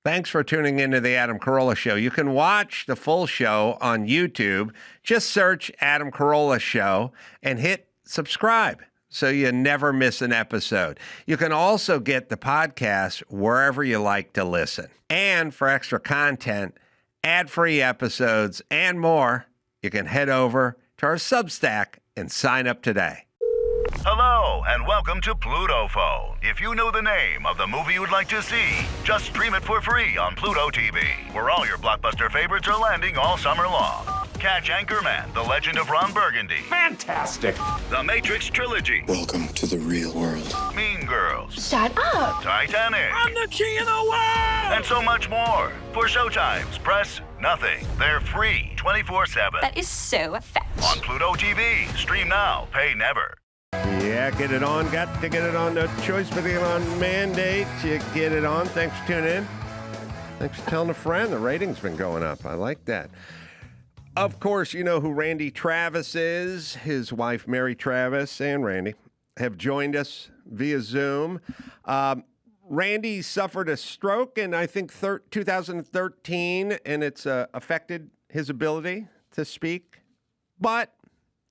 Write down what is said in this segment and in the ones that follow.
Thanks for tuning into the Adam Carolla Show. You can watch the full show on YouTube. Just search Adam Carolla Show and hit subscribe so you never miss an episode. You can also get the podcast wherever you like to listen. And for extra content, ad-free episodes, and more, you can head over to our Substack and sign up today. Hello, and welcome to Pluto Phone. If you know the name of the movie you'd like to see, just stream it for free on Pluto TV, where all your blockbuster favorites are landing all summer long. Catch Anchorman, The Legend of Ron Burgundy. Fantastic. The Matrix Trilogy. Welcome to the real world. Mean Girls. Shut up. Titanic. I'm the king of the world. And so much more. For showtimes, press nothing. They're free 24/7. That is so fetch. On Pluto TV. Stream now, pay never. Yeah, get it on. Got to get it on. No choice but to get on mandate. You get it on. Thanks for tuning in. Thanks for telling a friend. The rating's been going up. I like that. Of course, you know who Randy Travis is. His wife, Mary Travis, and Randy have joined us via Zoom. Randy suffered a stroke in, I think, 2013, and it's affected his ability to speak. But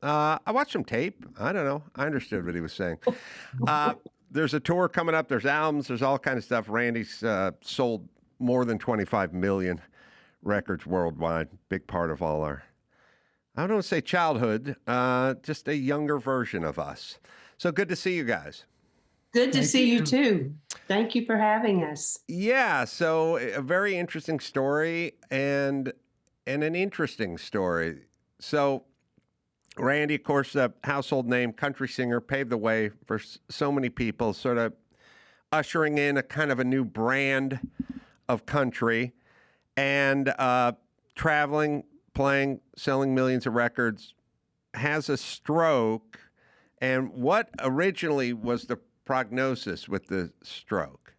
I watched some tape. I don't know. I understood what he was saying. There's a tour coming up. There's albums. There's all kind of stuff. Randy's sold more than 25 million records worldwide. Big part of all our, I don't want to say childhood, just a younger version of us. So good to see you guys. Good to see you too. Thank you for having us. Yeah, so a very interesting story and an interesting story. So Randy, of course, a household name, country singer, paved the way for so many people, sort of ushering in a kind of a new brand of country and traveling, playing, selling millions of records, has a stroke. And what originally was the prognosis with the stroke?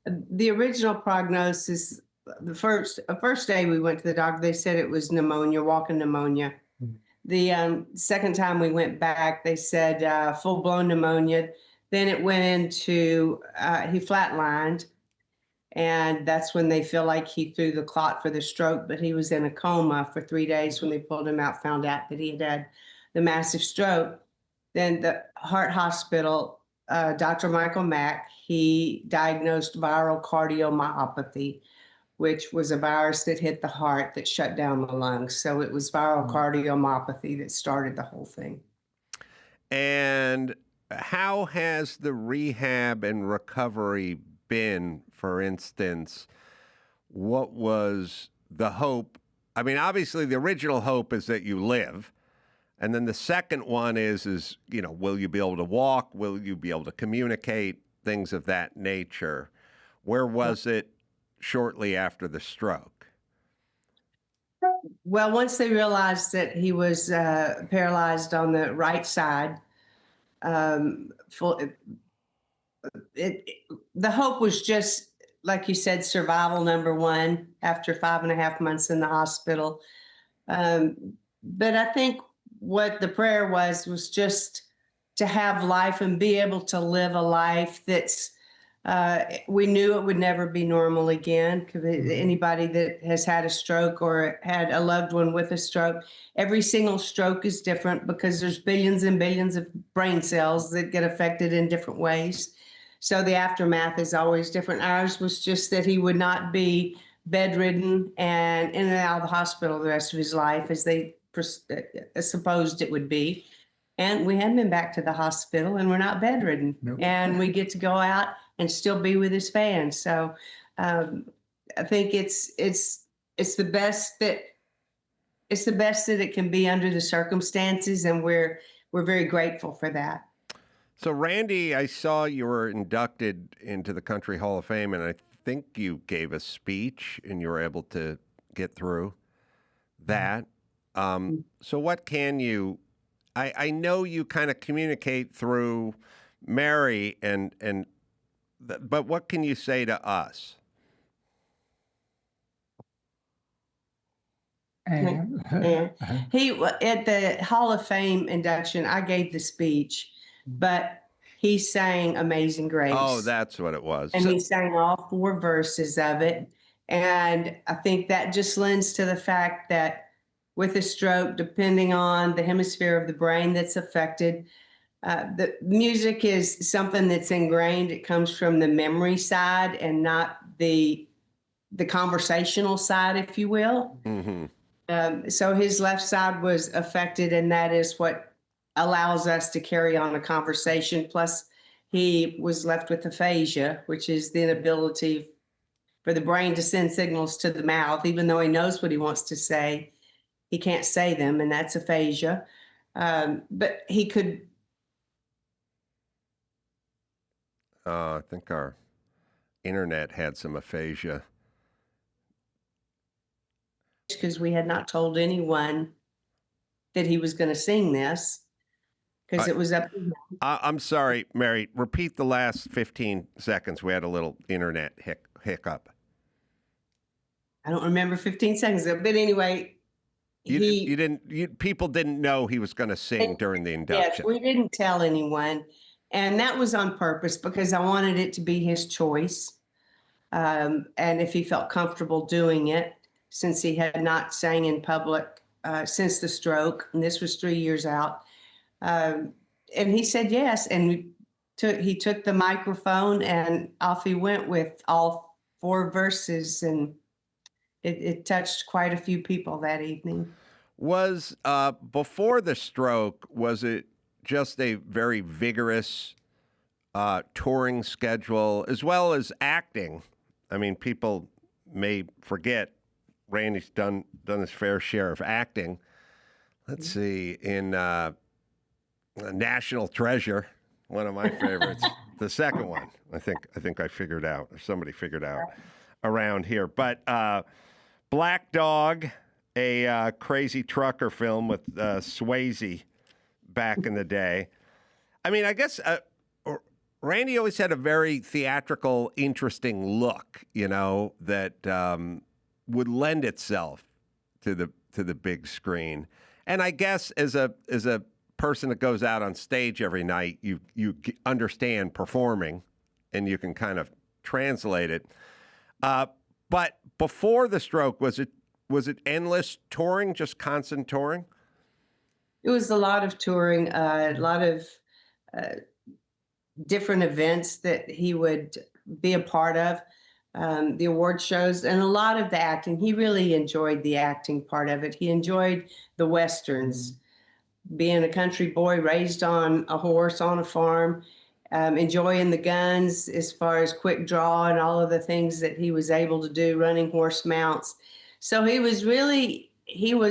The original prognosis, the first day we went to the doctor, they said it was pneumonia, walking pneumonia. The second time we went back, they said full-blown pneumonia. Then it went into, he flatlined, and that's when they feel like he threw the clot for the stroke, but he was in a coma for 3 days when they pulled him out, found out that he had the massive stroke. Then the heart hospital, Dr. Michael Mack, he diagnosed viral cardiomyopathy, which was a virus that hit the heart that shut down the lungs. So it was viral cardiomyopathy that started the whole thing. And how has the rehab and recovery been? For instance, what was the hope? I mean, obviously the original hope is that you live. And then the second one is, you know, will you be able to walk? Will you be able to communicate? Things of that nature. Where was it shortly after the stroke? Well, once they realized that he was paralyzed on the right side, the hope was just, like you said, survival number one after 5.5 months in the hospital. But I think what the prayer was just to have life and be able to live a life that's, we knew it would never be normal again, because anybody that has had a stroke or had a loved one with a stroke, every single stroke is different because there's billions and billions of brain cells that get affected in different ways. So the aftermath is always different. Ours was just that he would not be bedridden and in and out of the hospital the rest of his life as they supposed it would be. And we hadn't been back to the hospital, and we're not bedridden. Nope. And we get to go out and still be with his fans. So I think it's the best that it can be under the circumstances, and we're very grateful for that. So Randy, I saw you were inducted into the Country Hall of Fame, and I think you gave a speech, and you were able to get through that. So what can you? I know you kind of communicate through Mary but what can you say to us? He at the Hall of Fame induction, I gave the speech, but he sang Amazing Grace. Oh, that's what it was. And he sang all 4 verses of it. And I think that just lends to the fact that with a stroke, depending on the hemisphere of the brain that's affected, the music is something that's ingrained. It comes from the memory side and not the conversational side, if you will. So his left side was affected, and that is what allows us to carry on a conversation. Plus, he was left with aphasia, which is the inability for the brain to send signals to the mouth. Even though he knows what he wants to say, he can't say them, and that's aphasia. But he could. I think our internet had some aphasia. Because we had not told anyone that he was going to sing this, because it was up to him. I'm sorry, Mary. Repeat the last 15 seconds. We had a little internet hiccup. I don't remember 15 seconds ago, but anyway, people didn't know he was going to sing during the induction. Yes, we didn't tell anyone, and that was on purpose because I wanted it to be his choice, and if he felt comfortable doing it, since he had not sang in public since the stroke, and this was 3 years out. And he said yes, and he took the microphone and off he went with all 4 verses, and it touched quite a few people that evening. Was before the stroke, was it just a very vigorous touring schedule as well as acting? I mean, people may forget Randy's done his fair share of acting. Let's see, in National Treasure, one of my favorites. The second one, I think I figured out, or somebody figured out around here. But Black Dog, a crazy trucker film with Swayze back in the day. I mean, I guess Randy always had a very theatrical, interesting look, that would lend itself to the big screen. And I guess as a person that goes out on stage every night, you understand performing, and you can kind of translate it. But before the stroke, was it endless touring, just constant touring? It was a lot of touring, a lot of different events that he would be a part of. The award shows, and a lot of the acting. He really enjoyed the acting part of it. He enjoyed the Westerns, being a country boy raised on a horse on a farm, enjoying the guns as far as quick draw and all of the things that he was able to do, running horse mounts. So he was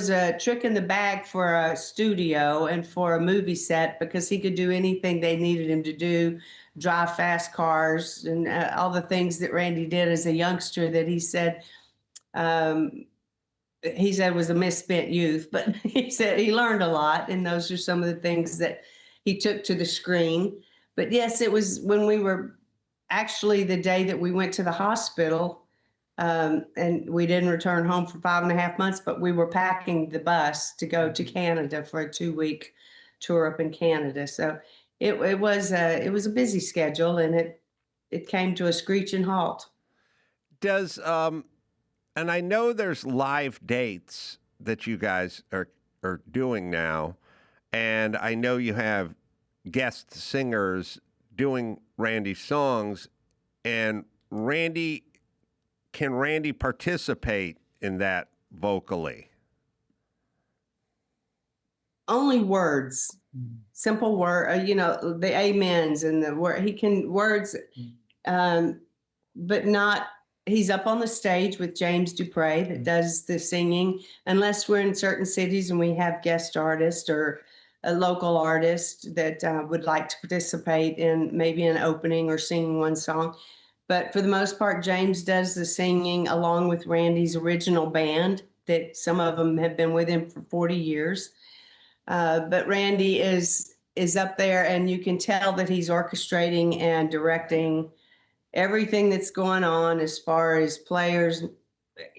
a trick in the bag for a studio and for a movie set, because he could do anything they needed him to do. Drive fast cars and all the things that Randy did as a youngster that he said was a misspent youth, but he said he learned a lot, and those are some of the things that he took to the screen. But yes, it was when we were actually the day that we went to the hospital, and we didn't return home for 5.5 months, but we were packing the bus to go to Canada for a 2-week tour up in Canada. So it was a busy schedule, and it came to a screeching halt. Does and I know there's live dates that you guys are doing now, and I know you have guest singers doing Randy's songs, and can Randy participate in that vocally? Only words. Simple word, the amens and the word. He can words, but not. He's up on the stage with James Dupre that does the singing, unless we're in certain cities and we have guest artists or a local artist that would like to participate in maybe an opening or singing one song. But for the most part, James does the singing along with Randy's original band, that some of them have been with him for 40 years. But Randy is up there, and you can tell that he's orchestrating and directing everything that's going on as far as players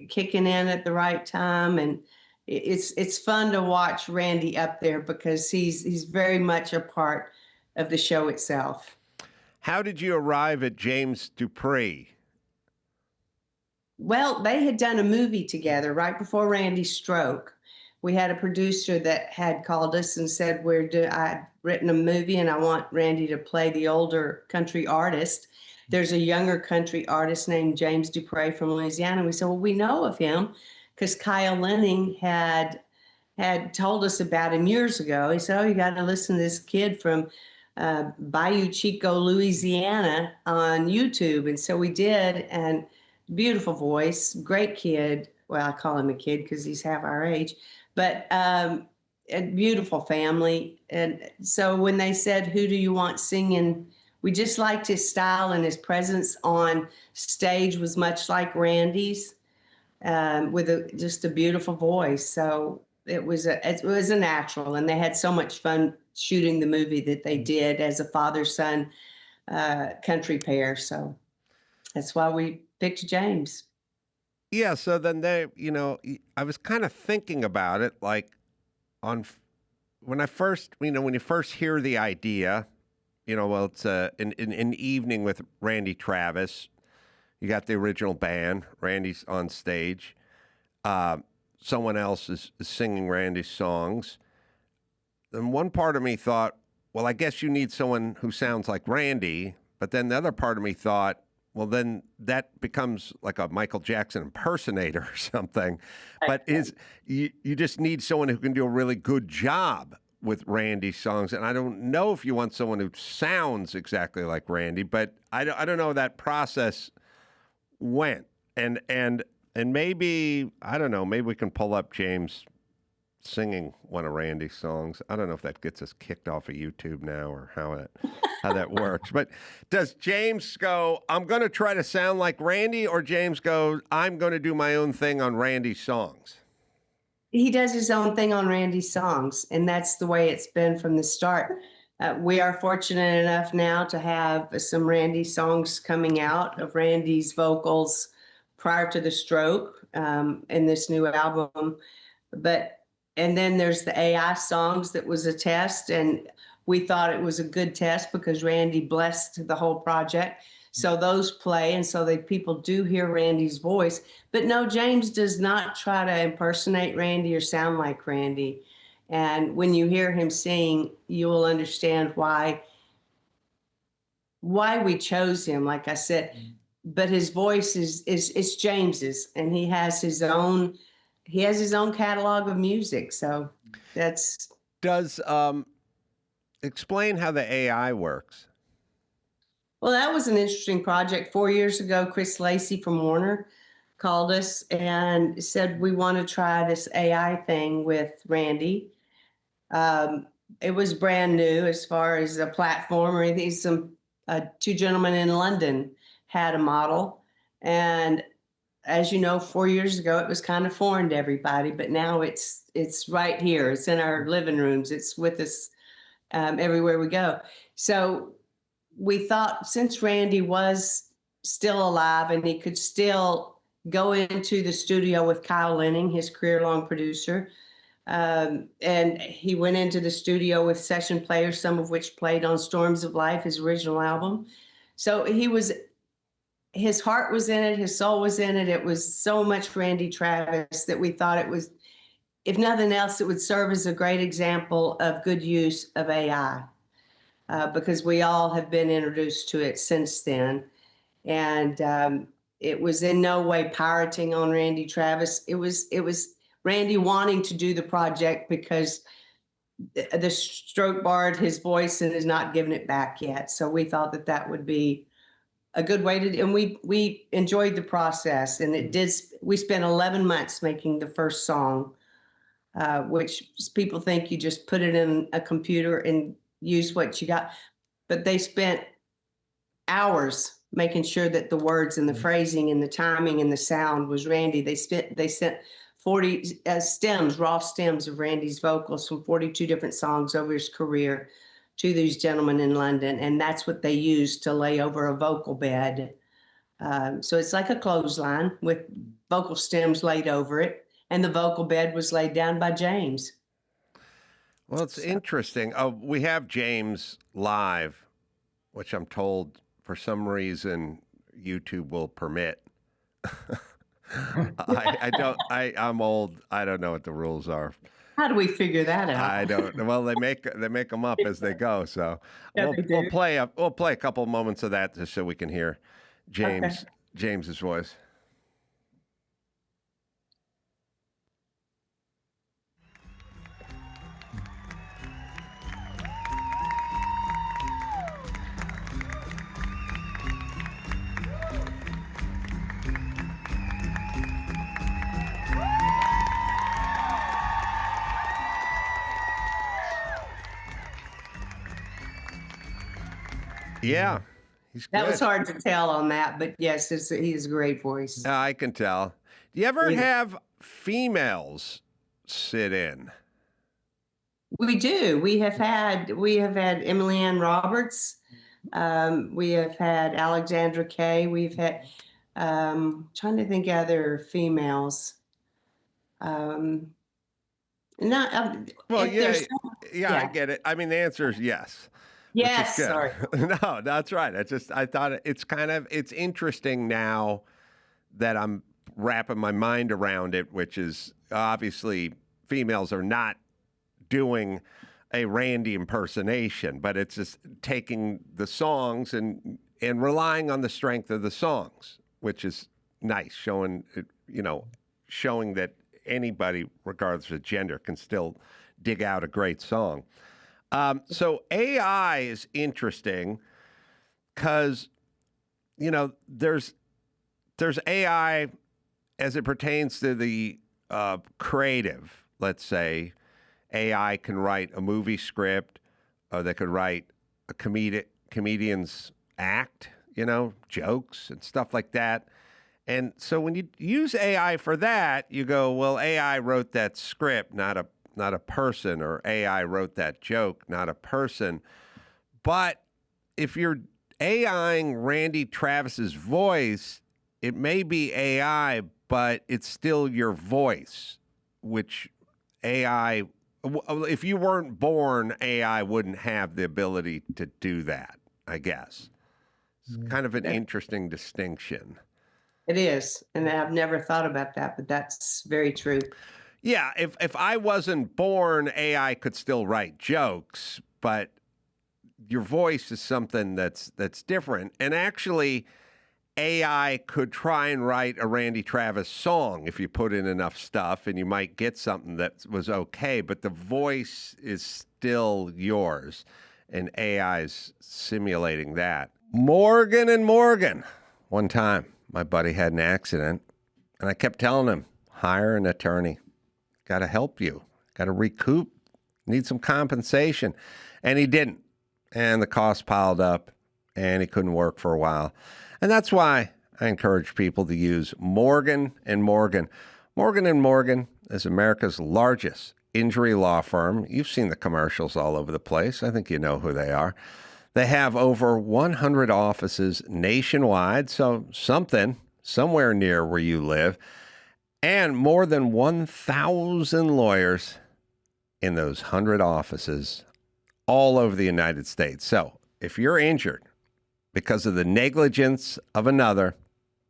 kicking in at the right time. And it's fun to watch Randy up there, because he's very much a part of the show itself. How did you arrive at James Dupree? Well, they had done a movie together right before Randy's stroke. We had a producer that had called us and said, I've written a movie and I want Randy to play the older country artist. There's a younger country artist named James Dupree from Louisiana. We said, well, we know of him because Kyle Lenning had told us about him years ago. He said, oh, you got to listen to this kid from Bayou Chico, Louisiana on YouTube. And so we did, and beautiful voice, great kid. Well, I call him a kid because he's half our age, but a beautiful family. And so when they said, who do you want singing? We just liked his style, and his presence on stage was much like Randy's, with just a beautiful voice. So it was a natural, and they had so much fun shooting the movie that they did as a father-son country pair. So that's why we picked James. Yeah, so then I was kind of thinking about it, like when you first hear the idea, well, it's an evening with Randy Travis. You got the original band. Randy's on stage. Someone else is singing Randy's songs. And one part of me thought, well, I guess you need someone who sounds like Randy. But then the other part of me thought, well, then that becomes like a Michael Jackson impersonator or something. But you just need someone who can do a really good job with Randy's songs. And I don't know if you want someone who sounds exactly like Randy, but I don't know how that process went. And maybe, I don't know, maybe we can pull up James singing one of Randy's songs. I don't know if that gets us kicked off of YouTube now or how that works. But does James go, I'm going to try to sound like Randy, or James goes, I'm going to do my own thing on Randy's songs? He does his own thing on Randy's songs, and that's the way it's been from the start. We are fortunate enough now to have some Randy songs coming out of Randy's vocals prior to the stroke in this new album. And then there's the AI songs that was a test, and we thought it was a good test because Randy blessed the whole project. So those play, and so people do hear Randy's voice. But no, James does not try to impersonate Randy or sound like Randy. And when you hear him sing, you will understand why we chose him, like I said. But his voice is James's, and he has his own catalog of music. So that's explain how the AI works. Well, that was an interesting project. 4 years ago, Chris Lacey from Warner called us and said, we want to try this AI thing with Randy. It was brand new as far as a platform or anything. Two gentlemen in London had a model. And as you know, 4 years ago, it was kind of foreign to everybody, but now it's right here. It's in our living rooms. It's with us everywhere we go. So we thought, since Randy was still alive and he could still go into the studio with Kyle Lenning, his career-long producer, and he went into the studio with session players, some of which played on Storms of Life, his original album. So his heart was in it, his soul was in it. It was so much Randy Travis that we thought it was, if nothing else, it would serve as a great example of good use of AI. Because we all have been introduced to it since then. And it was in no way pirating on Randy Travis. It was Randy wanting to do the project because the stroke barred his voice and has not given it back yet. So we thought that would be a good way to, and we enjoyed the process. And we spent 11 months making the first song, which people think you just put it in a computer and use what you got, but they spent hours making sure that the words and the phrasing and the timing and the sound was Randy. They sent 40 raw stems of Randy's vocals from 42 different songs over his career to these gentlemen in London, and that's what they used to lay over a vocal bed. So it's like a clothesline with vocal stems laid over it, and the vocal bed was laid down by James. Well, it's interesting. We have James live which I'm told for some reason YouTube will permit. I'm old. I don't know what the rules are. How do we figure that out? I don't. Well, they make them up as they go. So Yeah, we'll play a couple of moments of that just so we can hear James's voice. Yeah, he's good. That was hard to tell on that, but yes, he has a great voice. I can tell. Do you ever have females sit in? We do. We have had Emily Ann Roberts. We have had Alexandra Kay. We've had trying to think of other females. Well, yeah, I get it. I mean, the answer is yes. Yes, sorry. No, that's right. I thought it's interesting now that I'm wrapping my mind around it, which is obviously females are not doing a Randy impersonation, but it's just taking the songs and relying on the strength of the songs, which is nice, showing that anybody, regardless of gender, can still dig out a great song. So AI is interesting because, there's AI as it pertains to the creative. Let's say AI can write a movie script, or they could write a comedian's act, jokes and stuff like that. And so when you use AI for that, you go, well, AI wrote that script, not a person, or AI wrote that joke, not a person. But if you're AIing Randy Travis's voice, it may be AI, but it's still your voice, which AI, if you weren't born, AI wouldn't have the ability to do that, I guess. It's kind of an interesting distinction. It is, and I've never thought about that, but that's very true. Yeah, if I wasn't born, AI could still write jokes, but your voice is something that's different. And actually, AI could try and write a Randy Travis song if you put in enough stuff, and you might get something that was okay, but the voice is still yours, and AI's simulating that. Morgan and Morgan. One time, my buddy had an accident, and I kept telling him, hire an attorney. Got to help you. Got to recoup. Need some compensation. And he didn't. And the cost piled up, and he couldn't work for a while. And that's why I encourage people to use Morgan & Morgan. Morgan & Morgan is America's largest injury law firm. You've seen the commercials all over the place. I think you know who they are. They have over 100 offices nationwide, so somewhere near where you live, and more than 1,000 lawyers in those 100 offices all over the United States. So if you're injured because of the negligence of another,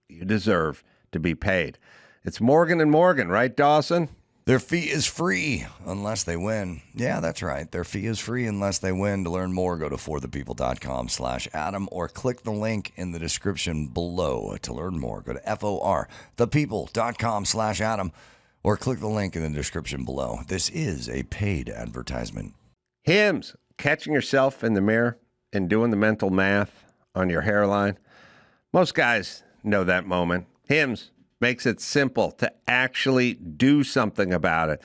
you deserve to be paid. It's Morgan & Morgan, right, Dawson? Their fee is free unless they win. Yeah, that's right. Their fee is free unless they win. To learn more, go to forthepeople.com/Adam or click the link in the description below. To learn more, go to forthepeople.com/Adam or click the link in the description below. This is a paid advertisement. Hymns, catching yourself in the mirror and doing the mental math on your hairline. Most guys know that moment. Hymns makes it simple to actually do something about it.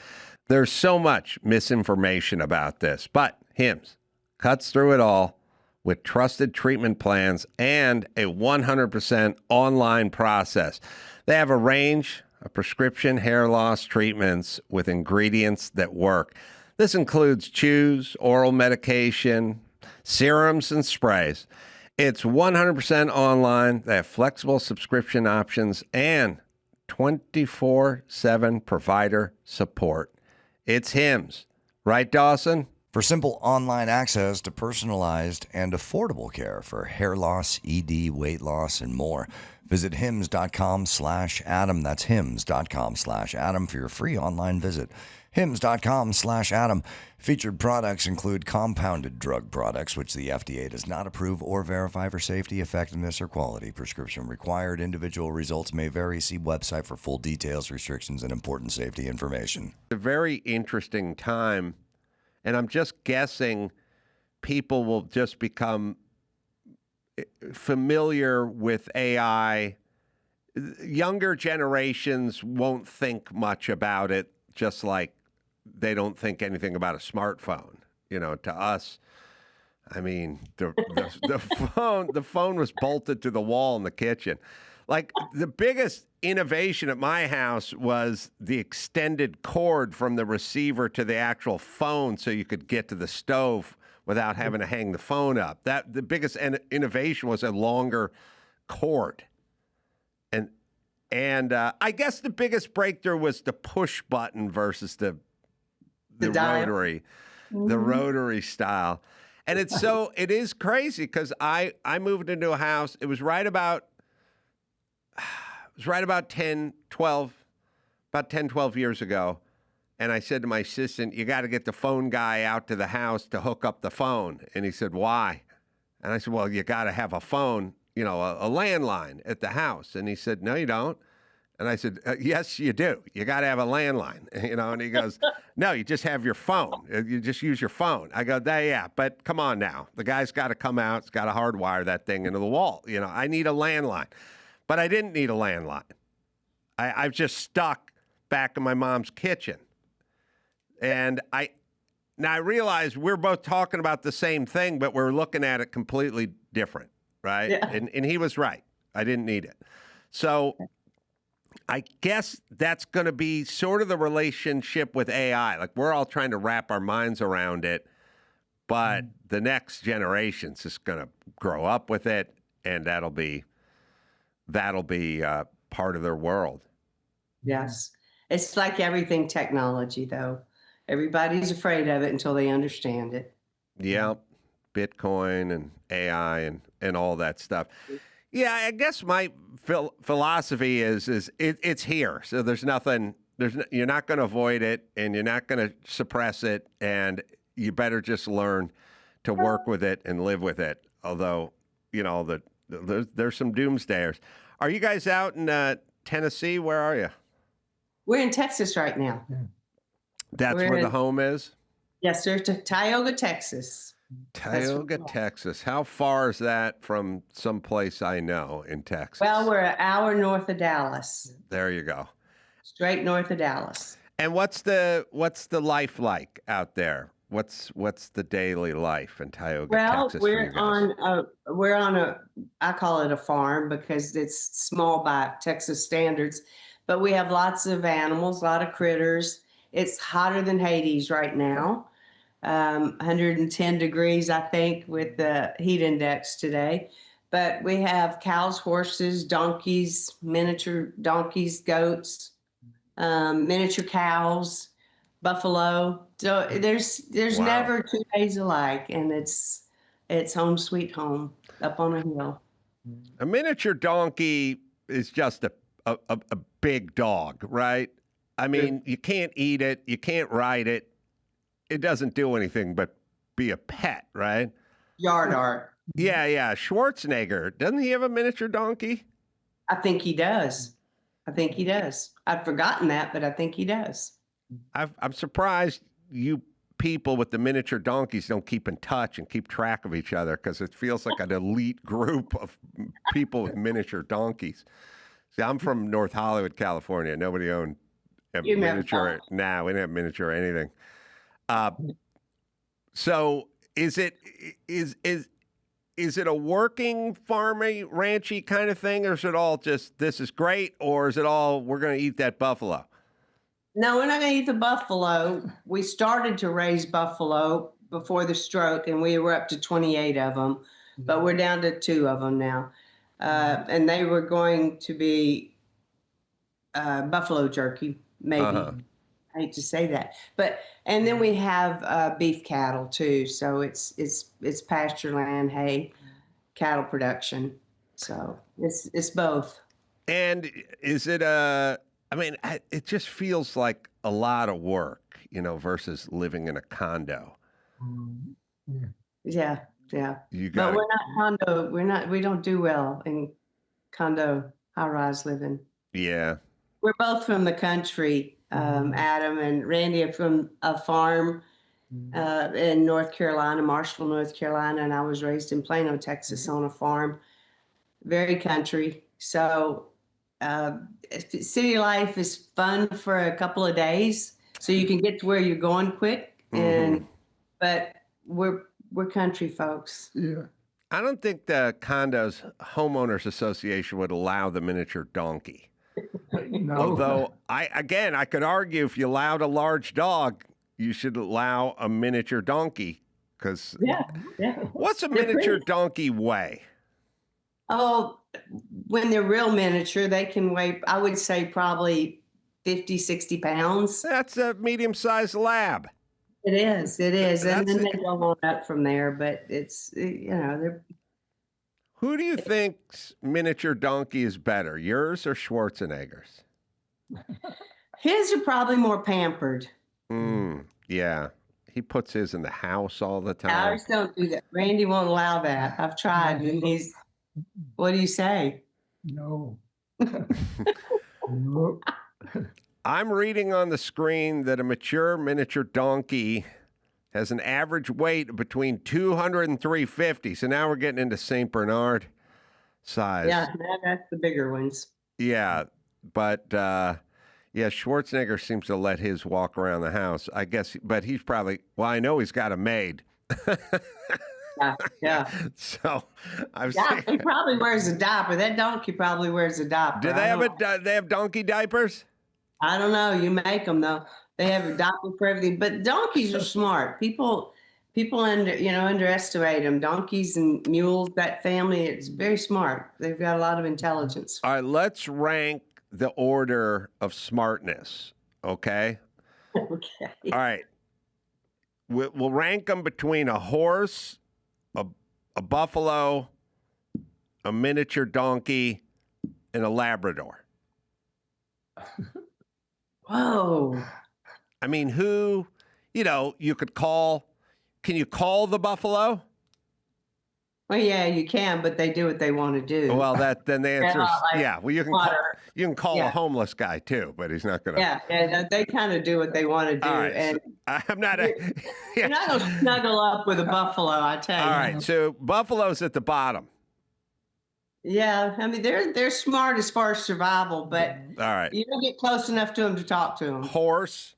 There's so much misinformation about this, but Hims cuts through it all with trusted treatment plans and a 100% online process. They have a range of prescription hair loss treatments with ingredients that work. This includes chews, oral medication, serums, and sprays. It's 100% online. They have flexible subscription options and 24/7 provider support. It's Hims. Right, Dawson? For simple online access to personalized and affordable care for hair loss, ED, weight loss, and more, visit hims.com/Adam. That's hims.com/Adam for your free online visit. hims.com/Adam. Featured products include compounded drug products, which the FDA does not approve or verify for safety, effectiveness, or quality. Prescription required. Individual results may vary. See website for full details, restrictions, and important safety information. A very interesting time. And I'm just guessing people will just become familiar with AI. Younger generations won't think much about it, just like they don't think anything about a smartphone. You know, to us, I mean, the phone was bolted to the wall in the kitchen. Like, the biggest innovation at my house was the extended cord from the receiver to the actual phone so you could get to the stove without having to hang the phone up. The biggest innovation was a longer cord. And I guess the biggest breakthrough was the push button versus the rotary, the rotary style. And it is crazy because I moved into a house. It was right about 10, 12 years ago. And I said to my assistant, you got to get the phone guy out to the house to hook up the phone. And he said, why? And I said, well, you got to have a phone, a landline at the house. And he said, no, you don't. And I said, yes, you do. You got to have a landline, and he goes, no, you just have your phone. You just use your phone. I go, yeah, but come on now. The guy's got to come out. It's got to hardwire that thing into the wall. I need a landline. But I didn't need a landline. I've just stuck back in my mom's kitchen. And I realize we're both talking about the same thing, but we're looking at it completely different, right? Yeah. And he was right. I didn't need it. So I guess that's going to be sort of the relationship with AI. Like, we're all trying to wrap our minds around it, but the next generation's just going to grow up with it, and that'll be part of their world. Yes. It's like everything technology, though. Everybody's afraid of it until they understand it. Yeah. Bitcoin and AI and all that stuff. Yeah, I guess my philosophy is it's here. So you're not going to avoid it, and you're not going to suppress it, and you better just learn to work with it and live with it. Although, there's some doomsdayers. Are you guys out in Tennessee? Where are you? We're in Texas right now. That's where the home is? Yes, sir. To Tioga, Texas. Tioga, Texas. How far is that from someplace I know in Texas? Well, we're an hour north of Dallas. There you go. Straight north of Dallas. And what's the life like out there? What's the daily life in Tioga, Texas? Well, we're on a I call it a farm because it's small by Texas standards, but we have lots of animals, a lot of critters. It's hotter than Hades right now. 110 degrees, I think, with the heat index today. But we have cows, horses, donkeys, miniature donkeys, goats, miniature cows, buffalo. So there's wow. Never 2 days alike, and it's home sweet home up on a hill. A miniature donkey is just a big dog, right? I mean, you can't eat it, you can't ride it. It doesn't do anything but be a pet, right? Yard art. Yeah. Schwarzenegger, doesn't he have a miniature donkey? I think he does. I'd forgotten that, but I think he does. I'm surprised you people with the miniature donkeys don't keep in touch and keep track of each other, because it feels like an elite group of people with miniature donkeys. See, I'm from North Hollywood, California. Nobody owned a miniature. Nah, we didn't have miniature or anything. So is it a working farmy ranchy kind of thing, or is it all just this is great, or is it all we're going to eat that buffalo? No, we're not going to eat the buffalo. We started to raise buffalo before the stroke, and we were up to 28 of them, but we're down to 2 of them now. And they were going to be buffalo jerky, maybe. hate to say that, but and then we have beef cattle too. So it's pasture land, hay, cattle production. So it's both. And is it I mean, it just feels like a lot of work, versus living in a condo. Yeah. You But got we're not condo. We don't do well in condo high-rise living. Yeah. We're both from the country. Adam and Randy are from a farm in North Carolina, Marshall, North Carolina, and I was raised in Plano, Texas, on a farm. Very country. So city life is fun for a couple of days, so you can get to where you're going quick. But we're country folks. Yeah. I don't think the condos homeowners association would allow the miniature donkey. No. Although I could argue if you allowed a large dog, you should allow a miniature donkey. Because Yeah. what's a miniature donkey weigh? Oh, when they're real miniature, they can weigh, I would say, probably 50, 60 pounds. That's a medium-sized lab. It is. And That's then it. they go on up from there. But it's, they're Who do you think's miniature donkey is better, yours or Schwarzenegger's? his are probably more pampered. Yeah. He puts his in the house all the time. Ours don't do that. Randy won't allow that. I've tried, and he's, what do you say? No. No. I'm reading on the screen that a mature miniature donkey has an average weight between 200 and 350. So now we're getting into St. Bernard size. Yeah, that's the bigger ones. Yeah, but Schwarzenegger seems to let his walk around the house. I guess, but he's probably, I know he's got a maid. Yeah. So I've Yeah, he seen. probably wears a diaper. That donkey probably wears a diaper. Do they have they have donkey diapers? I don't know. You make them though. They have a diaper for everything. But donkeys are smart. People underestimate them. Donkeys and mules, that family, it's very smart. They've got a lot of intelligence. All right, let's rank the order of smartness. Okay. Okay. All right. We'll rank them between a horse, a buffalo, a miniature donkey, and a Labrador. Whoa. I mean, who, you could call, can you call the buffalo? Well, yeah, you can, but they do what they want to do. Well, then the answer is, not like yeah. Well, you can call a homeless guy too, but he's not going to. Yeah, they kind of do what they want to do. All right, And so I'm not you're not going to snuggle up with a buffalo, I tell you. All right, so buffalo's at the bottom. Yeah, I mean, they're smart as far as survival, but All right. you don't get close enough to them to talk to them. Horse.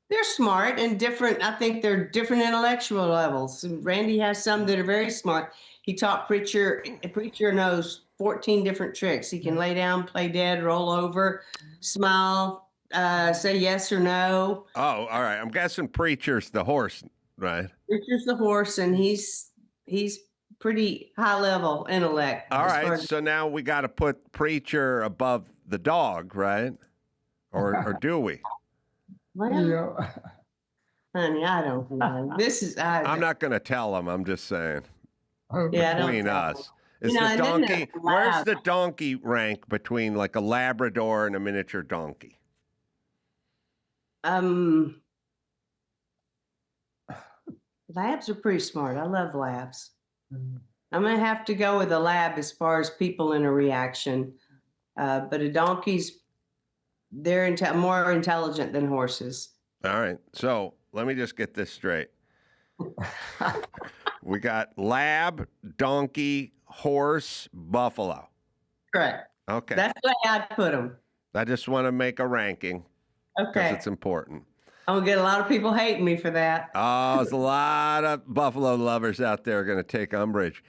They're smart and different. I think they're different intellectual levels. Randy has some that are very smart. He taught Preacher. Preacher knows 14 different tricks. He can lay down, play dead, roll over, smile, say yes or no. Oh, all right. I'm guessing Preacher's the horse, right? Preacher's the horse, and he's pretty high level intellect. All as right. far as- So now we got to put Preacher above the dog, right? Or do we? Well, Yeah. honey, I don't know. This is I'm not going to tell him. I'm just saying. Yeah, I don't Between know. us. Is You know, the and then the donkey, where's lab- the donkey rank between like a Labrador and a miniature donkey? Labs are pretty smart. I love labs. I'm gonna have to go with a lab as far as people in a reaction, but a donkey's they're more intelligent than horses. All right. So let me just get this straight. We got lab, donkey, horse, buffalo. Correct. Okay. That's the way I'd put them. I just want to make a ranking because Okay. it's important. I'm gonna get a lot of people hating me for that. Oh, there's a lot of buffalo lovers out there going to take umbrage.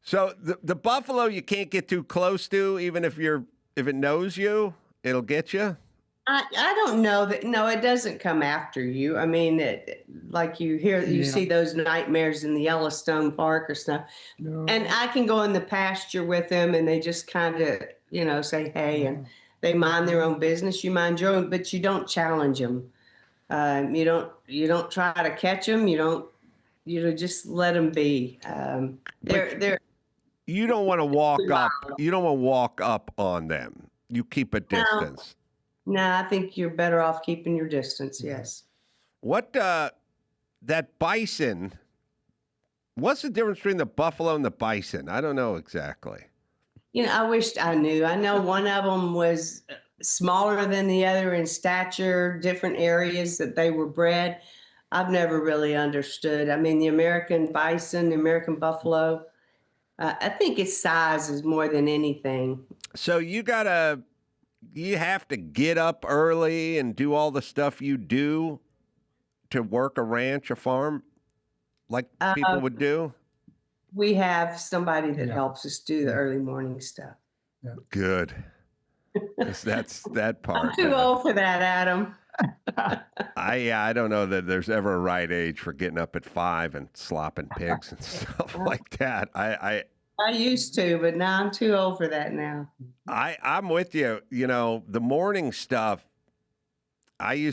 So the buffalo you can't get too close to, even if it knows you, it'll get you. I don't know that. No, it doesn't come after you. I mean, like you see those nightmares in the Yellowstone Park or stuff. No. And I can go in the pasture with them, and they just kind of, say hey. And They mind their own business. You mind your own, but you don't challenge them. You don't try to catch them. Just let them be. They're You don't want to walk up. You don't want to walk up on them. You keep a distance. No, I think you're better off keeping your distance. Yes. What that bison? What's the difference between the buffalo and the bison? I don't know exactly. I wished I knew. I know one of them was smaller than the other in stature, different areas that they were bred. I've never really understood. I mean, the American bison, the American buffalo, I think its size is more than anything. So you have to get up early and do all the stuff you do to work a ranch, a farm, like people would do? We have somebody that helps us do the early morning stuff. Yeah. Good. 'Cause that's that part. I'm too old for that, Adam. I don't know that there's ever a right age for getting up at 5 and slopping pigs and stuff like that. I used to, but now I'm too old for that now. I'm with you. The morning stuff, I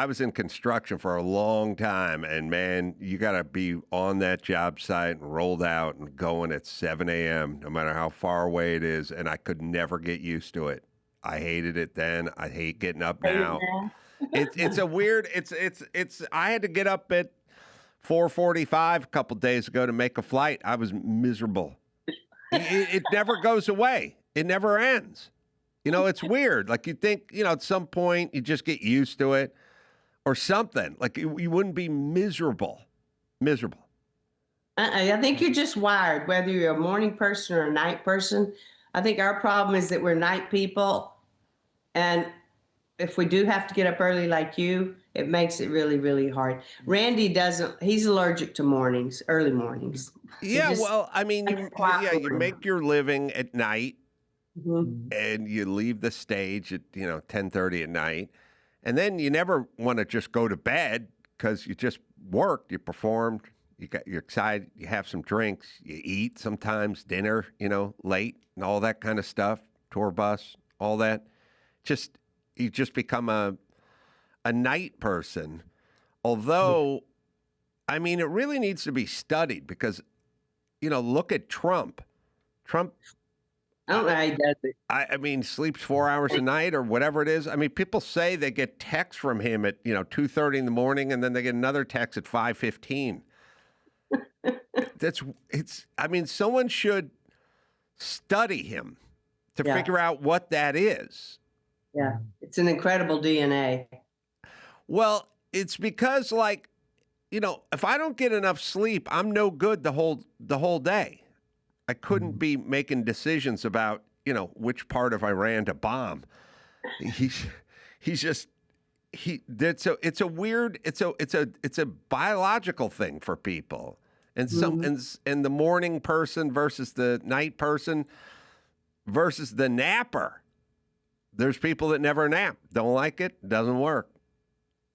was in construction for a long time, and man, you got to be on that job site and rolled out and going at 7 a.m., no matter how far away it is, and I could never get used to it. I hated it then. I hate getting up now. It's a weird, I had to get up at 4:45 a couple days ago to make a flight. I was miserable. It never goes away. It never ends. It's weird. Like you think, at some point you just get used to it or something. Like you wouldn't be miserable. Miserable. I think you're just wired, whether you're a morning person or a night person. I think our problem is that we're night people. And if we do have to get up early like you, it makes it really, really hard. Randy he's allergic to mornings, early mornings. Yeah, you make your living at night. Mm-hmm. And you leave the stage at 10:30 at night, and then you never want to just go to bed because you just worked, you performed, you're excited, you have some drinks, you eat sometimes dinner, late and all that kind of stuff, tour bus, all that. You just become a night person. Although, it really needs to be studied because, look at Trump. Trump. I don't know how he does it. Sleeps 4 hours a night or whatever it is. People say they get texts from him at 2:30 in the morning, and then they get another text at 5:15. Someone should study him to figure out what that is. Yeah, it's an incredible DNA. Well, it's because if I don't get enough sleep, I'm no good the whole day. I couldn't be making decisions about, which part of Iran to bomb. It's a biological thing for people. And and the morning person versus the night person versus the napper. There's people that never nap. Don't like it, doesn't work.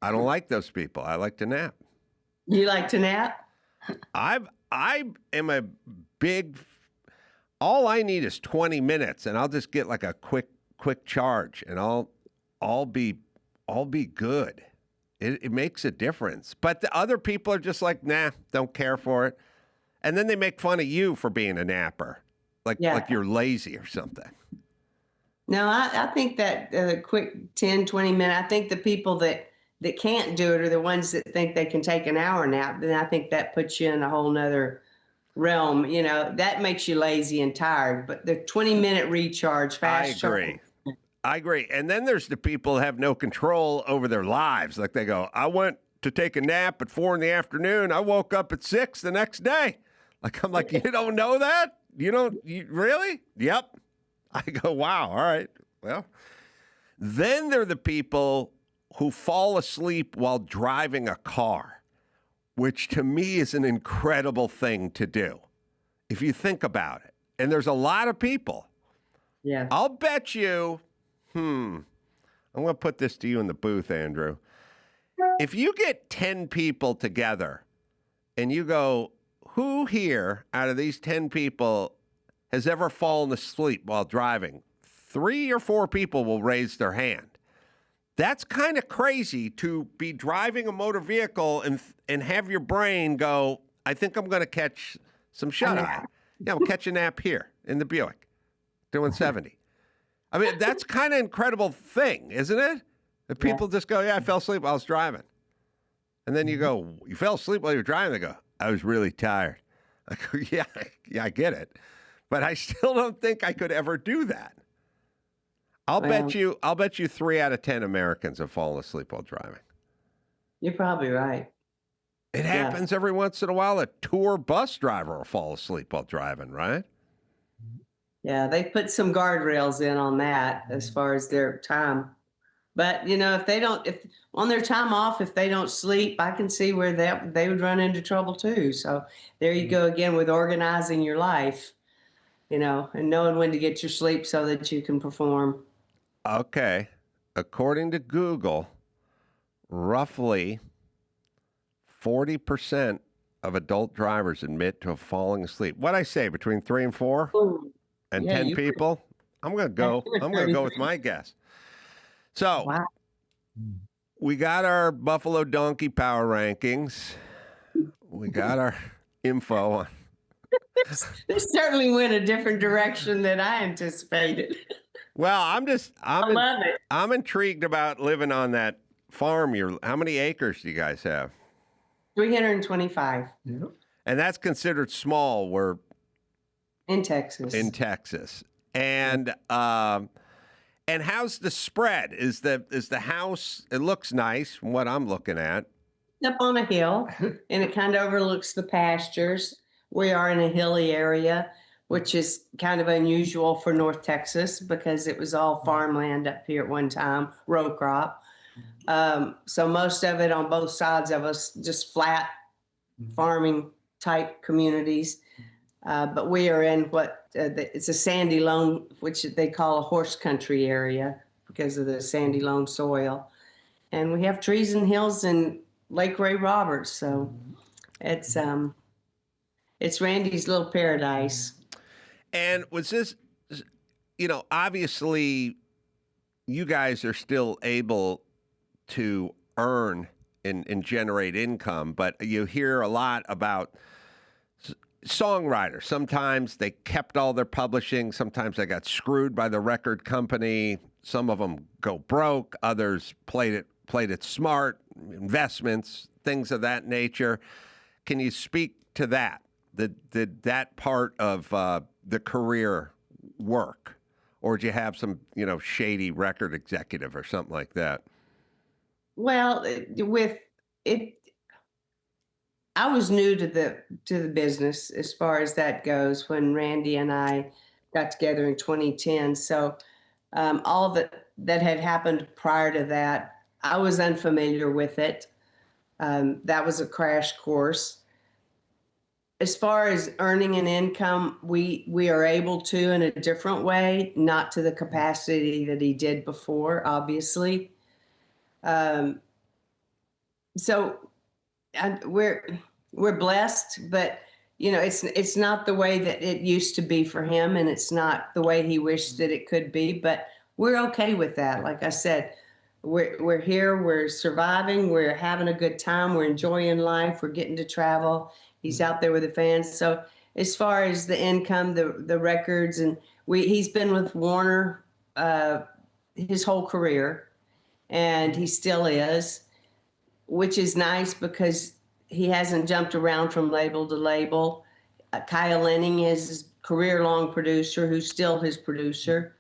I don't like those people. I like to nap. You like to nap? I am a big. All I need is 20 minutes, and I'll just get like a quick charge, and I'll be good. It makes a difference. But the other people are just like, nah, don't care for it, and then they make fun of you for being a napper, like you're lazy or something. No, I think that quick 10, 20 minutes. I think the people that can't do it are the ones that think they can take an hour nap. Then I think that puts you in a whole nother realm. That makes you lazy and tired. But the 20-minute recharge, fast charge. I agree. And then there's the people who have no control over their lives. Like they go, I went to take a nap at 4 p.m. I woke up at 6 the next day. I'm like, you don't know that? You really? Yep. I go, wow, all right. Well, then there are the people who fall asleep while driving a car, which to me is an incredible thing to do, if you think about it. And there's a lot of people. Yeah. I'll bet you, I'm going to put this to you in the booth, Andrew. If you get 10 people together and you go, who here out of these 10 people has ever fallen asleep while driving? 3 or 4 people will raise their hand. That's kind of crazy to be driving a motor vehicle and have your brain go, I think I'm going to catch some shut-eye. Yeah, we'll catch a nap here in the Buick, doing 70. I mean, that's kind of incredible thing, isn't it? That people just go, yeah, I fell asleep while I was driving. And then you go, you fell asleep while you were driving? They go, I was really tired. I go, yeah, I get it. But I still don't think I could ever do that. I'll bet you 3 out of 10 Americans have fallen asleep while driving. You're probably right. It happens every once in a while. A tour bus driver will fall asleep while driving, right? Yeah, they put some guardrails in on that as far as their time. But, if on their time off, if they don't sleep, I can see where they would run into trouble too. So there you go again with organizing your life, and knowing when to get your sleep so that you can perform. Okay. According to Google, roughly 40% of adult drivers admit to falling asleep. What'd I say, between 3 and 4? Ooh. And Yeah, 10 people? I'm going to go with my guess. So we got our Buffalo Donkey Power Rankings. We got our info on. This certainly went a different direction than I anticipated. Well, I love it. I'm intrigued about living on that farm. How many acres do you guys have? 325. Yeah. And that's considered small. We're in Texas. And how's the spread? Is the house? It looks nice from what I'm looking at. Up on a hill, and it kind of overlooks the pastures. We are in a hilly area, which is kind of unusual for North Texas because it was all farmland up here at one time, row crop. So most of it on both sides of us, just flat farming type communities. But we are in it's a sandy loam, which they call a horse country area because of the sandy loam soil. And we have trees and hills in Lake Ray Roberts. So it's Randy's little paradise. And was this, obviously you guys are still able to earn and generate income, but you hear a lot about songwriters. Sometimes they kept all their publishing. Sometimes they got screwed by the record company. Some of them go broke. Others played it smart, investments, things of that nature. Can you speak to that? Did that part of the career work? Or did you have some, shady record executive or something like that? Well, with it, I was new to the business as far as that goes when Randy and I got together in 2010. So all that had happened prior to that, I was unfamiliar with it. That was a crash course. As far as earning an income, we are able to in a different way, not to the capacity that he did before, obviously. So we're blessed, but it's not the way that it used to be for him, and it's not the way he wished that it could be. But we're okay with that. Like I said, we're here, we're surviving, we're having a good time, we're enjoying life, we're getting to travel. He's out there with the fans. So as far as the income, the records, and he's been with Warner his whole career, and he still is, which is nice because he hasn't jumped around from label to label. Kyle Lenning is his career-long producer who's still his producer.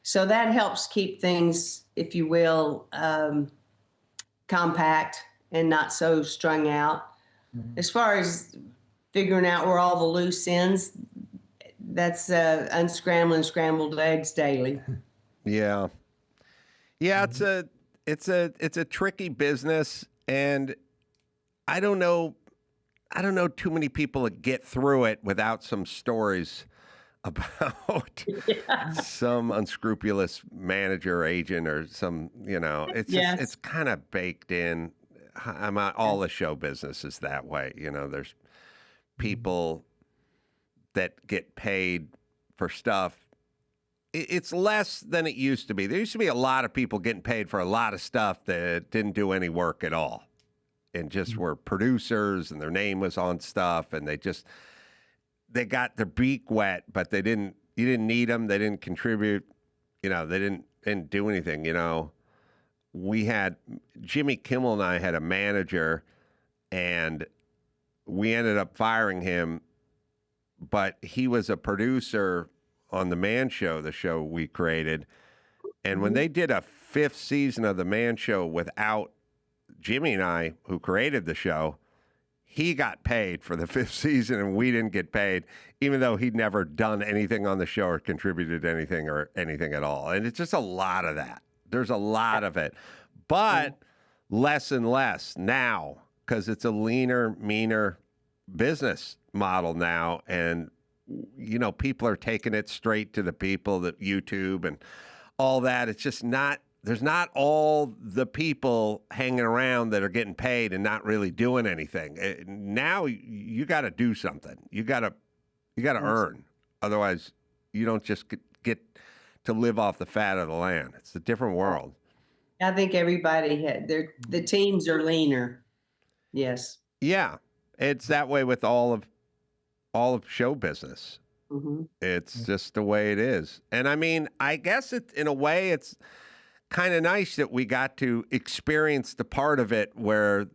So that helps keep things, if you will, compact and not so strung out. Mm-hmm. As far as figuring out where all the loose ends, that's unscrambling scrambled eggs daily. Yeah. Yeah, it's a tricky business, and I don't know too many people that get through it without some stories about some unscrupulous manager or agent or some, it's just, it's kind of baked in. All the show business is that way. There's people that get paid for stuff it's less than it used to be. There used to be a lot of people getting paid for a lot of stuff that didn't do any work at all, and just were producers, and their name was on stuff, and they got their beak wet, but you didn't need them. They didn't contribute. They didn't do anything. We had Jimmy Kimmel and I had a manager, and we ended up firing him, but he was a producer on the Man Show, the show we created. And when they did a 5th season of the Man Show without Jimmy and I, who created the show, he got paid for the 5th season and we didn't get paid, even though he'd never done anything on the show or contributed anything at all. And it's just a lot of that. There's a lot of it, but less and less now, because it's a leaner, meaner business model now. And, people are taking it straight to the people, that YouTube and all that. It's just there's not all the people hanging around that are getting paid and not really doing anything. Now you got to do something. You got to earn. Otherwise, you don't just get to live off the fat of the land. It's a different world. I think everybody the teams are leaner. Yes. Yeah. It's that way with all of show business. Mm-hmm. It's just the way it is. And I mean, I guess in a way it's kind of nice that we got to experience the part of it where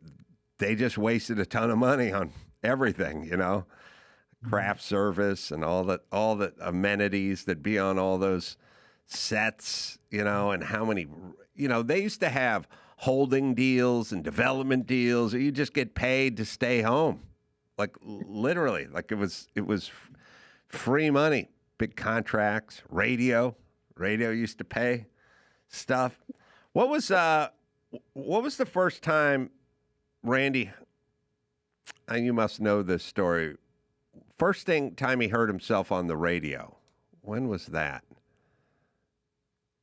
they just wasted a ton of money on everything, craft service and all the amenities that be on all those sets, and how many, they used to have holding deals and development deals, or you just get paid to stay home. Like literally, like it was free money, big contracts, radio used to pay stuff. What was the first time, Randy, and you must know this story, first time he heard himself on the radio? When was that?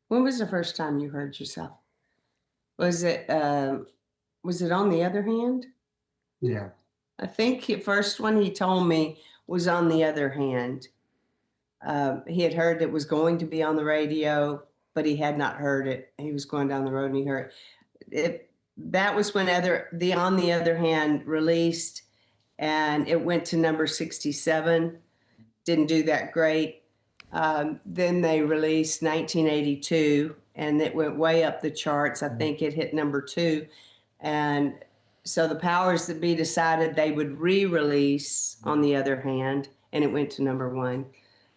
When was the first time you heard yourself? Was it on The Other Hand? Yeah. I think the first one he told me was On the Other Hand. He had heard it was going to be on the radio, but he had not heard it. He was going down the road and he heard it. That was when the On the Other Hand released, and it went to number 67. Didn't do that great. Then they released 1982, and it went way up the charts. I think it hit number 2. And so the powers that be decided they would re-release On the Other Hand, and it went to number 1.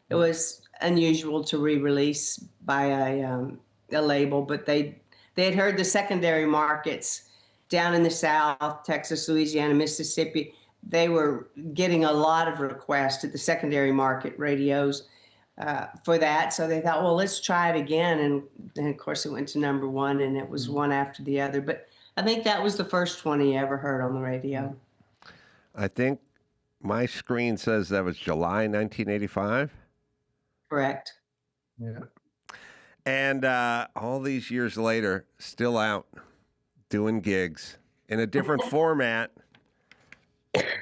It was unusual to re-release by a label, but they had heard the secondary markets down in the South, Texas, Louisiana, Mississippi. They were getting a lot of requests at the secondary market radios for that. So they thought, well, let's try it again. And then, of course, it went to number 1, and it was one after the other. But I think that was the first one he ever heard on the radio. I think my screen says that was July 1985. Correct. Yeah. And all these years later, still out doing gigs in a different format.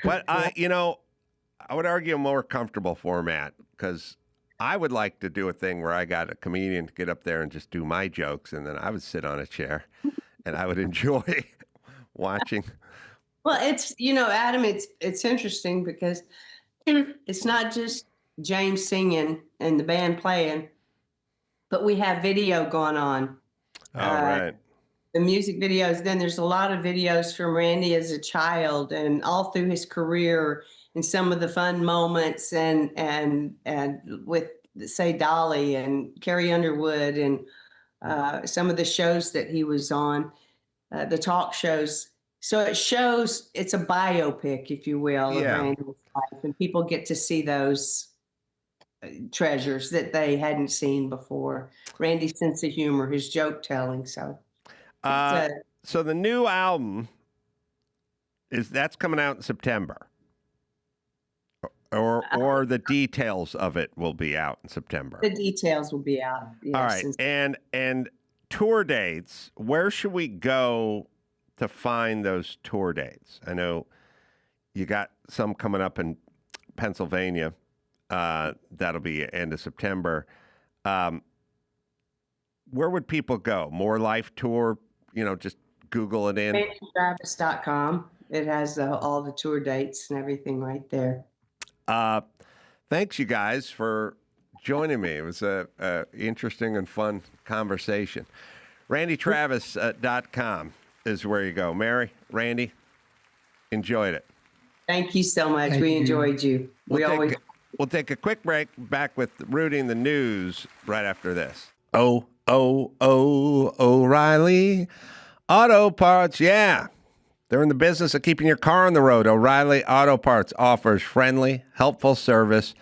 But, I would argue a more comfortable format, because I would like to do a thing where I got a comedian to get up there and just do my jokes, and then I would sit on a chair and I would enjoy watching. Well, it's, Adam, it's interesting because it's not just James singing and the band playing, but we have video going on. All right. The music videos, then there's a lot of videos from Randy as a child and all through his career, and some of the fun moments and with, say, Dolly and Carrie Underwood and some of the shows that he was on, the talk shows. So it shows, it's a biopic, if you will, of Randy's life, and people get to see those treasures that they hadn't seen before. Randy's sense of humor, his joke telling. So the new album that's coming out in September, or the details of it will be out in September. The details will be out. Yes. All right, and tour dates. Where should we go to find those tour dates? I know you got some coming up in Pennsylvania. That'll be end of September. Where would people go? More Life Tour, just Google it in. RandyTravis.com. It has all the tour dates and everything right there. Thanks, you guys, for joining me. It was a interesting and fun conversation. RandyTravis.com is where you go. Mary, Randy, enjoyed it. Thank you so much. We enjoyed you. We'll take a quick break. Back with Rudy and the news right after this. O'Reilly Auto Parts. Yeah. They're in the business of keeping your car on the road. O'Reilly Auto Parts offers friendly, helpful service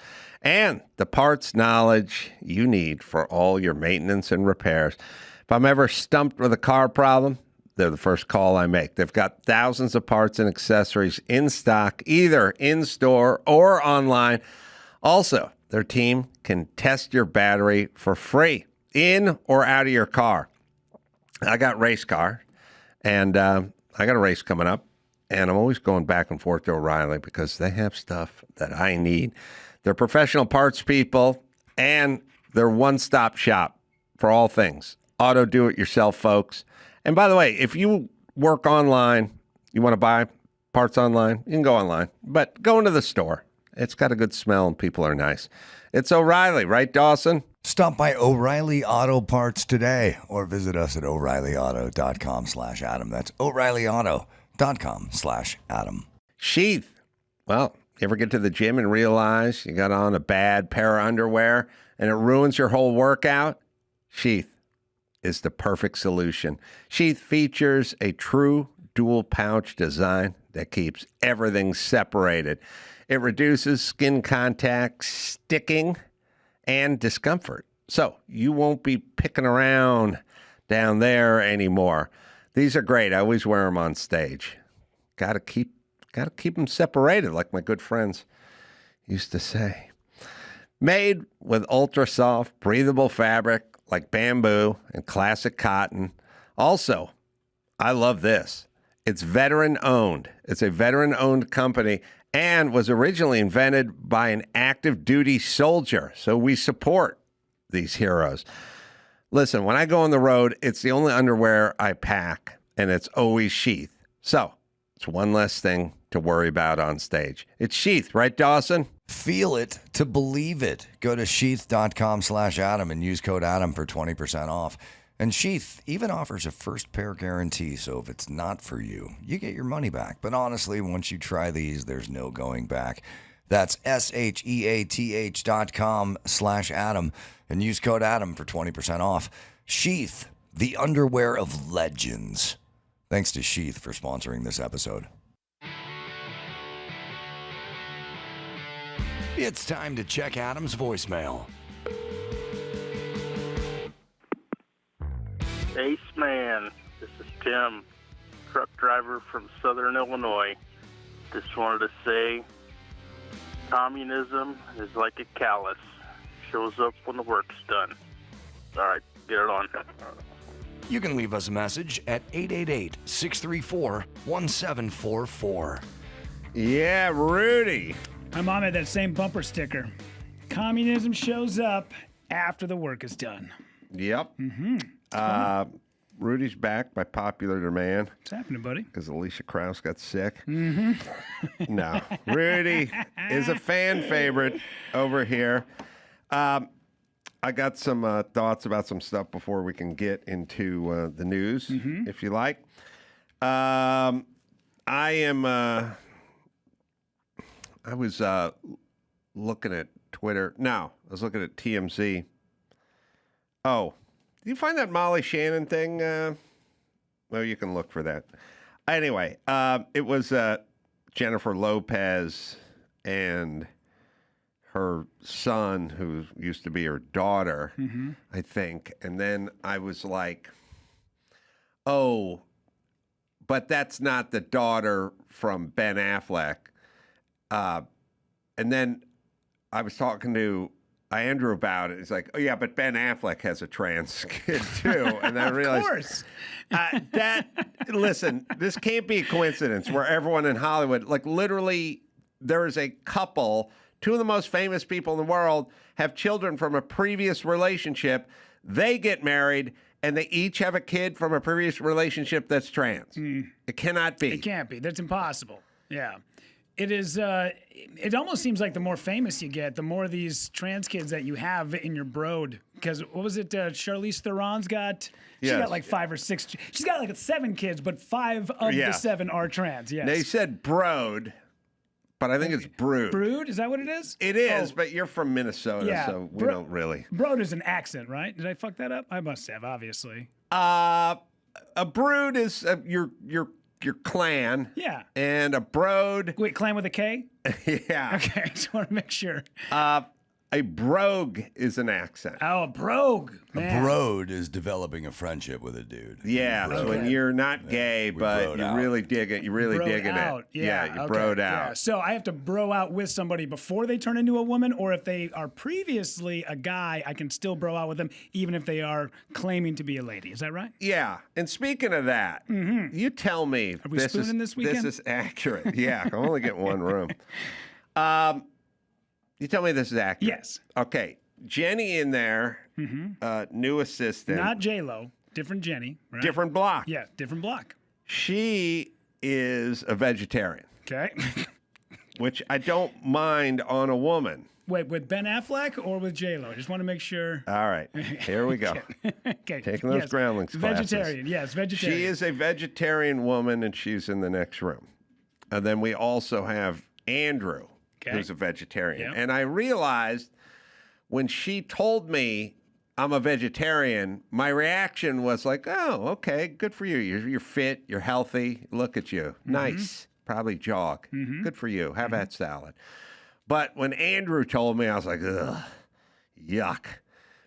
and the parts knowledge you need for all your maintenance and repairs. If I'm ever stumped with a car problem, they're the first call I make. They've got thousands of parts and accessories in stock, either in store or online. Also, their team can test your battery for free, in or out of your car. I got race car, and I got a race coming up, and I'm always going back and forth to O'Reilly because they have stuff that I need. They're professional parts people, and they're one-stop shop for all things auto do-it-yourself, folks. And by the way, if you work online, you want to buy parts online, you can go online, but go into the store. It's got a good smell and people are nice. It's O'Reilly, right, Dawson? Stop by O'Reilly Auto Parts today or visit us at O'ReillyAuto.com/Adam. That's O'ReillyAuto.com/Adam. Sheath. Well, you ever get to the gym and realize you got on a bad pair of underwear and it ruins your whole workout? Sheath is the perfect solution. Sheath features a true dual pouch design that keeps everything separated. It reduces skin contact, sticking, and discomfort. So you won't be picking around down there anymore. These are great. I always wear them on stage. Got to keep them separated, like my good friends used to say. Made with ultra soft, breathable fabric like bamboo and classic cotton. Also, I love this. It's veteran owned. It's a veteran owned company and was originally invented by an active duty soldier. So we support these heroes. Listen, when I go on the road, it's the only underwear I pack, and it's always Sheath. So it's one less thing to worry about on stage. It's Sheath, right, Dawson? Feel it to believe it. Go to sheath.com/Adam and use code Adam for 20% off. And Sheath even offers a first pair guarantee, so if it's not for you, you get your money back. But honestly, once you try these, there's no going back. That's SHEATH.com/Adam and use code Adam for 20% off. Sheath, the underwear of legends. Thanks to Sheath for sponsoring this episode. It's time to check Adam's voicemail. Ace Man, this is Tim, truck driver from Southern Illinois. Just wanted to say, communism is like a callus. Shows up when the work's done. All right, get it on. You can leave us a message at 888-634-1744. Yeah, Rudy. I'm on that same bumper sticker. Communism shows up after the work is done. Yep. Rudy's back by popular demand. What's happening, buddy? Because Alicia Krause got sick. No. Rudy is a fan favorite over here. I got some thoughts about some stuff before we can get into the news, if you like. I was looking at Twitter. No, I was looking at TMZ. Oh, did you find that Molly Shannon thing? Well, you can look for that. Anyway, it was Jennifer Lopez and her son, who used to be her daughter, I think. And then I was like, oh, but that's not the daughter from Ben Affleck. And then I was talking to Andrew about it. He's like, oh, yeah, but Ben Affleck has a trans kid, too. And I realized, Of course. Listen, this can't be a coincidence where everyone in Hollywood, like literally, there is a couple two of the most famous people in the world have children from a previous relationship. They get married, and they each have a kid from a previous relationship that's trans. It cannot be. It can't be. That's impossible. Yeah. It is. It almost seems like the more famous you get, the more of these trans kids that you have in your brood. Because what was it? Charlize Theron's got. She got like 5 or 6. She's got like 7 kids, but 5 of the 7 are trans. Yes. They said brood, but I think it's brood. Brood? Is that what it is? It is, but you're from Minnesota, so we don't really. Brood is an accent, right? Did I fuck that up? I must have, obviously. A brood is your clan. Yeah. And a brood. Wait, clan with a K? Yeah. Okay, just want to make sure. A brogue is an accent. Oh, a brogue. Man. A broad is developing a friendship with a dude. Yeah, so when you're not gay, but you really dig it. You're really digging it. Yeah, you broed out. Yeah. So I have to bro out with somebody before they turn into a woman, or if they are previously a guy, I can still bro out with them, even if they are claiming to be a lady. Is that right? Yeah. And speaking of that, you tell me Are we spooning this weekend? This is accurate. Yeah, I'm only getting one room. You tell me this is accurate. Yes. Okay. Jenny in there, new assistant. Not J-Lo. Different Jenny. Right? Different block. Yeah, different block. She is a vegetarian. Okay. Which I don't mind on a woman. Wait, with Ben Affleck or with J-Lo? I just want to make sure. All right. Here we go. Okay. Taking those groundlings classes. Vegetarian. Yes, vegetarian. She is a vegetarian woman, and she's in the next room. And then we also have Andrew, who's a vegetarian. Yep. And I realized when she told me I'm a vegetarian, my reaction was like, oh, okay, good for you. You're fit, you're healthy. Look at you. Nice. Probably jog. Good for you. Have that salad. But when Andrew told me, I was like, ugh, yuck.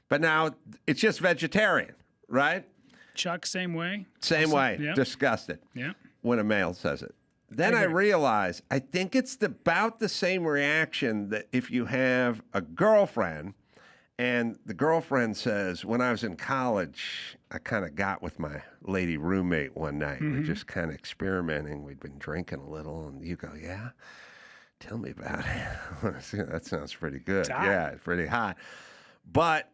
But now it's just vegetarian, right? Chuck, same way? Same way. Yep. Disgusted. Yeah. When a male says it. Then I realized I think it's about the same reaction that if you have a girlfriend and the girlfriend says, when I was in college, I kind of got with my lady roommate one night. We're just kind of experimenting. We'd been drinking a little, and you go, yeah? Tell me about it. That sounds pretty good. Yeah, it's pretty hot. But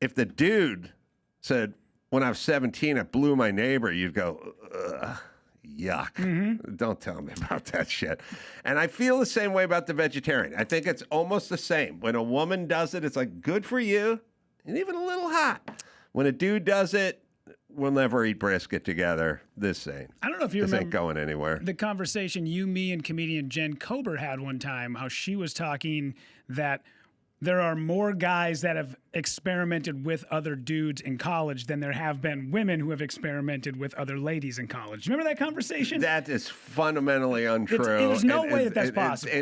if the dude said, when I was 17, I blew my neighbor, you'd go, ugh. Yuck. Don't tell me about that shit. And I feel the same way about the vegetarian. I think it's almost the same. When a woman does it, it's like, good for you, and even a little hot. When a dude does it, we'll never eat brisket together. This ain't. I don't know if you this remember ain't going anywhere. The conversation you, me, and comedian Jen Kober had one time, how she was talking that there are more guys that have experimented with other dudes in college than there have been women who have experimented with other ladies in college. Remember that conversation? That is fundamentally untrue. There's no way that's possible.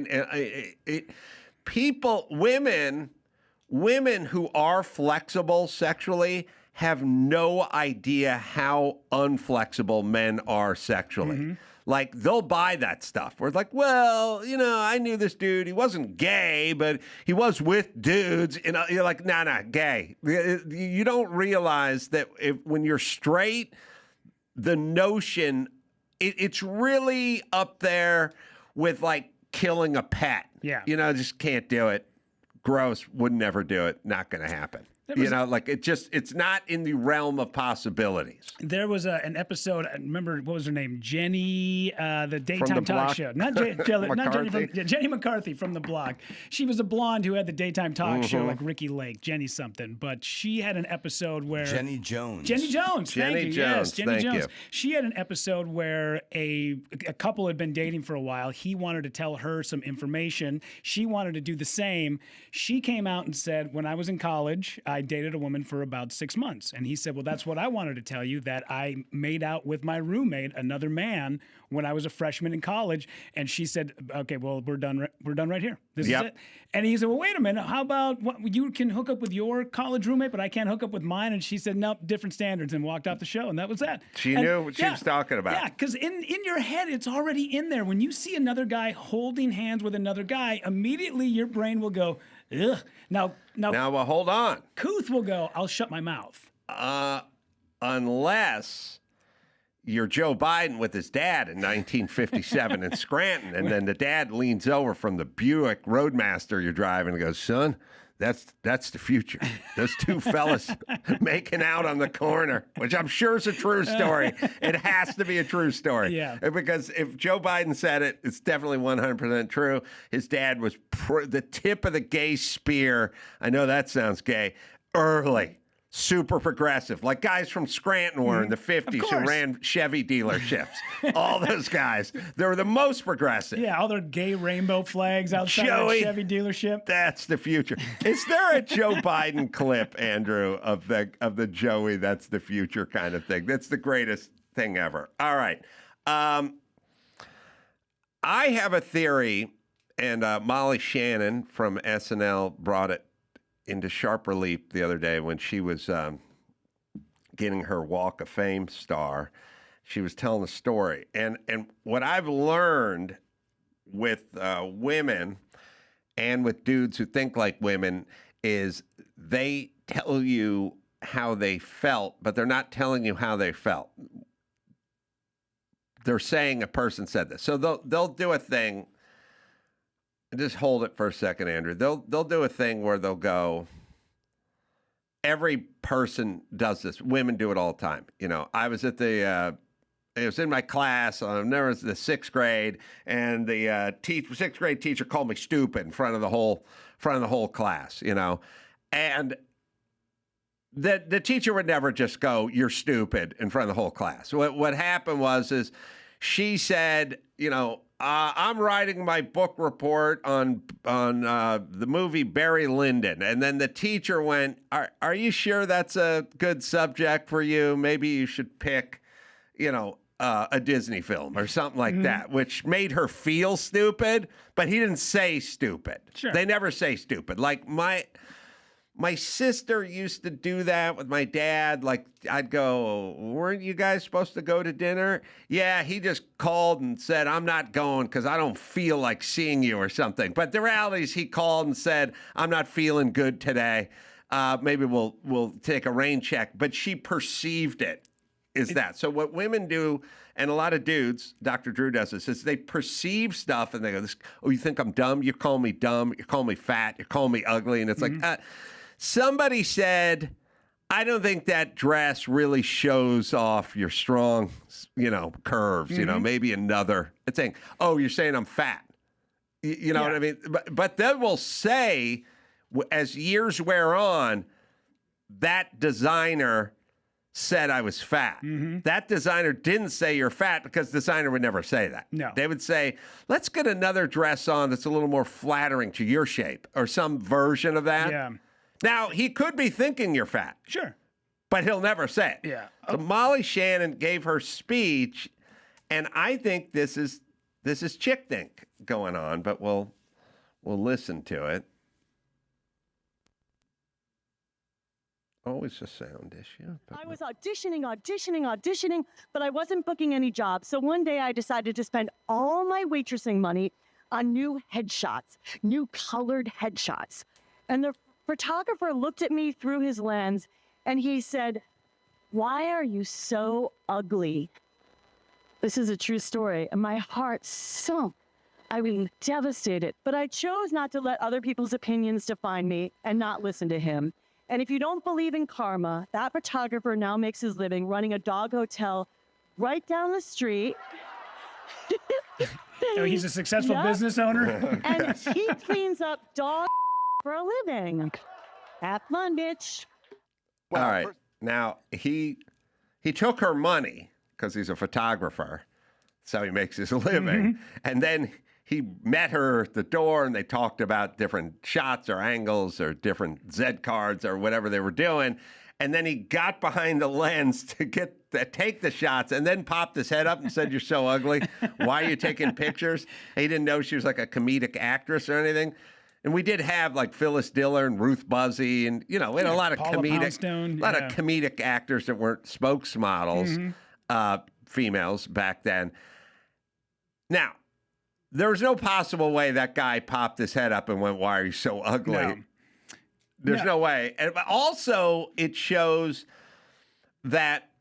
Women who are flexible sexually have no idea how unflexible men are sexually. Like, they'll buy that stuff. Where it's like, well, I knew this dude. He wasn't gay, but he was with dudes. And you're like, nah, gay. You don't realize that when you're straight, the notion, it's really up there with, like, killing a pet. Yeah. Just can't do it. Gross. Would never do it. Not going to happen. It's not in the realm of possibilities. There was an episode, I remember, what was her name? Jenny, the daytime talk show. Not Jenny McCarthy from The Block. She was a blonde who had the daytime talk show like Ricky Lake, Jenny something. But she had an episode where... Jenny Jones. Jenny Jones. Jenny Jones. She had an episode where a couple had been dating for a while. He wanted to tell her some information. She wanted to do the same. She came out and said, when I was in college, I dated a woman for about 6 months. And he said, well, that's what I wanted to tell you, that I made out with my roommate, another man, when I was a freshman in college. And she said, okay, well, we're done right here. This is it. And he said, well, wait a minute. How about you can hook up with your college roommate, but I can't hook up with mine? And she said, nope, different standards, and walked off the show. And that was that. She knew what she was talking about. Yeah, because in your head, it's already in there. When you see another guy holding hands with another guy, immediately your brain will go, ugh. Now, well, hold on. Kuth will go, I'll shut my mouth. Unless you're Joe Biden with his dad in 1957 in Scranton, and then the dad leans over from the Buick Roadmaster you're driving and goes, son, that's the future. Those two fellas making out on the corner, which I'm sure is a true story. It has to be a true story. Yeah. Because if Joe Biden said it, it's definitely 100% true. His dad was the tip of the gay spear. I know that sounds gay. Early. Super progressive, like guys from Scranton were in the 50s who ran Chevy dealerships. All those guys, they were the most progressive. Yeah, all their gay rainbow flags outside the Chevy dealership. That's the future. Is there a Joe Biden clip, Andrew, of the Joey, that's the future kind of thing? That's the greatest thing ever. All right. I have a theory, and Molly Shannon from SNL brought it into sharp relief the other day when she was getting her Walk of Fame star. She was telling a story. And what I've learned with women and with dudes who think like women is they tell you how they felt, but they're not telling you how they felt. They're saying a person said this. So they'll do a thing. Just hold it for a second, Andrew. They'll do a thing where they'll go, every person does this. Women do it all the time. You know, I was at it was in my class. I remember it was the sixth grade, and the sixth grade teacher called me stupid in front of the whole class. You know, and the teacher would never just go, "You're stupid," in front of the whole class. What happened is she said, you know, I'm writing my book report on the movie Barry Lyndon. And then the teacher went, are you sure that's a good subject for you? Maybe you should pick, you know, a Disney film or something like that, which made her feel stupid, but he didn't say stupid. Sure. They never say stupid. Like my sister used to do that with my dad. Like, I'd go, weren't you guys supposed to go to dinner? Yeah, he just called and said, I'm not going because I don't feel like seeing you or something. But the reality is he called and said, I'm not feeling good today. Maybe we'll take a rain check. But she perceived it that. So what women do, and a lot of dudes, Dr. Drew does this, is they perceive stuff and they go, oh, you think I'm dumb? You call me dumb. You call me fat. You call me ugly. And it's like, somebody said, I don't think that dress really shows off your strong, you know, curves, you know, maybe another. It's saying, oh, you're saying I'm fat. You know what I mean? But then we'll say, as years wear on, that designer said I was fat. That designer didn't say you're fat because the designer would never say that. No. They would say, let's get another dress on that's a little more flattering to your shape or some version of that. Yeah. Now, he could be thinking you're fat. Sure. But he'll never say it. Yeah. So Molly Shannon gave her speech, and I think this is chick think going on, but we'll listen to it. Always a sound issue. I was auditioning, but I wasn't booking any jobs. So one day I decided to spend all my waitressing money on new headshots, new colored headshots. And the photographer looked at me through his lens and he said, why are you so ugly? This is a true story. And my heart sunk. I was devastated, but I chose not to let other people's opinions define me and not listen to him. And if you don't believe in karma, that photographer now makes his living running a dog hotel right down the street. Oh, he's a successful business owner? And he cleans up dog for a living. Have fun, bitch. All right. Now, he took her money because he's a photographer. That's how he makes his living. And then he met her at the door and they talked about different shots or angles or different Z cards or whatever they were doing. And then he got behind the lens to take the shots and then popped his head up and said, you're so ugly. Why are you taking pictures? He didn't know she was like a comedic actress or anything. And we did have like Phyllis Diller and Ruth Buzzy and, you know, we had a lot of Paula Poundstone, of comedic actors that weren't spokesmodels, females back then. Now, there was no possible way that guy popped his head up and went, why are you so ugly? No. There's no way. And also, it shows that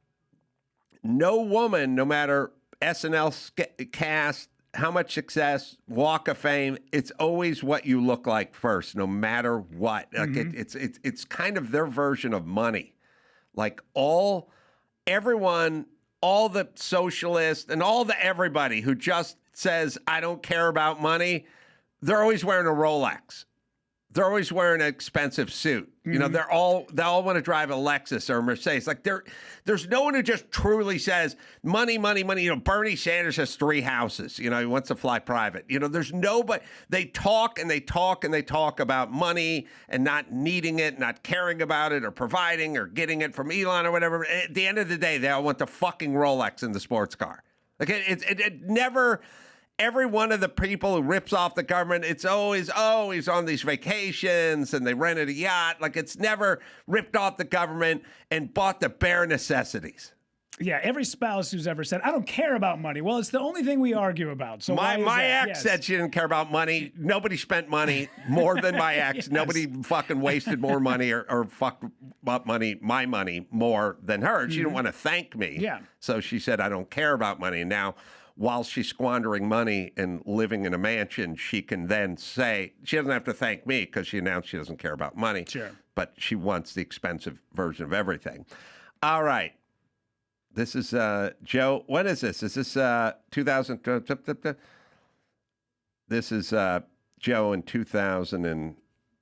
no woman, no matter SNL cast, how much success, Walk of Fame, it's always what you look like first, no matter what. Like it's kind of their version of money. Like everyone, all the socialists and all the everybody who just says, I don't care about money, they're always wearing a Rolex. They're always wearing an expensive suit. You know, they all want to drive a Lexus or a Mercedes. Like there's no one who just truly says money, money, money. You know, Bernie Sanders has 3 houses. You know, he wants to fly private. You know, there's nobody. They talk and they talk and they talk about money and not needing it, not caring about it or providing or getting it from Elon or whatever. At the end of the day, they all want the fucking Rolex in the sports car. Like it never. Every one of the people who rips off the government, it's always on these vacations and they rented a yacht. Like it's never ripped off the government and bought the bare necessities. Yeah, every spouse who's ever said, I don't care about money. Well, it's the only thing we argue about. So my ex said she didn't care about money. Nobody spent money more than my ex. Yes. Nobody fucking wasted more money or fucked up my money more than her. She didn't want to thank me. Yeah. So she said, I don't care about money. And now, while she's squandering money and living in a mansion, she can then say, she doesn't have to thank me because she announced she doesn't care about money. Sure. But she wants the expensive version of everything. All right. This is Joe. What is this? Is this 2000? This is Joe in 2000, and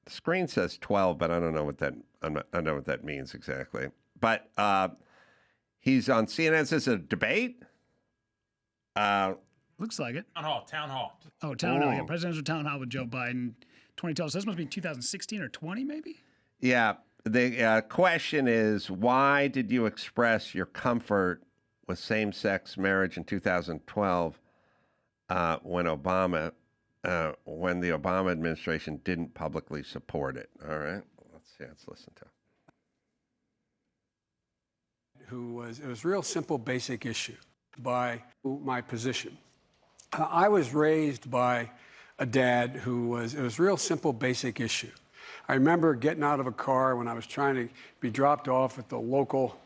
the screen says 12, but I don't know what that. I don't know what that means exactly. But he's on CNN. Is this a debate? Looks like it. Town hall. Oh, town hall. Yeah, presidential town hall with Joe Biden, 2012. So this must be 2016 or 20, maybe? Yeah. The question is, why did you express your comfort with same-sex marriage in 2012 when the Obama administration didn't publicly support it? All right. Let's listen to it. It was a real simple, basic issue by my position. I was raised by a dad it was a real simple, basic issue. I remember getting out of a car when I was trying to be dropped off at the local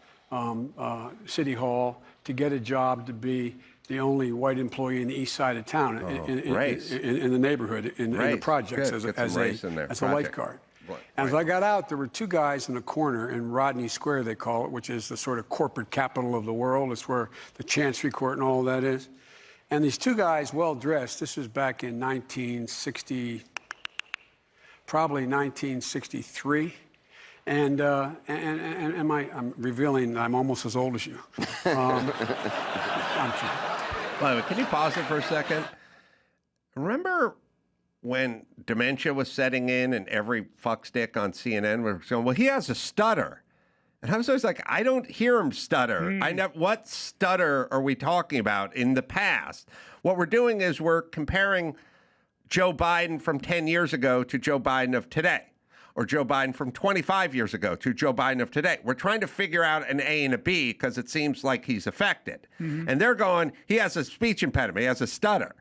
city hall to get a job to be the only white employee in the east side of town in the neighborhood, in the projects. Good. as a lifeguard. And as I got out, there were 2 guys in the corner in Rodney Square, they call it, which is the sort of corporate capital of the world. It's where the Chancery Court and all that is. And these 2 guys, well-dressed, this was back in 1960, probably 1963. And I'm revealing I'm almost as old as you. By the way, can you pause it for a second? Remember when dementia was setting in and every fuckstick on CNN was going, well, he has a stutter. And I was always like, I don't hear him stutter. What stutter are we talking about in the past? What we're doing is we're comparing Joe Biden from 10 years ago to Joe Biden of today, or Joe Biden from 25 years ago to Joe Biden of today. We're trying to figure out an A and a B because it seems like he's affected. And they're going, he has a speech impediment, he has a stutter.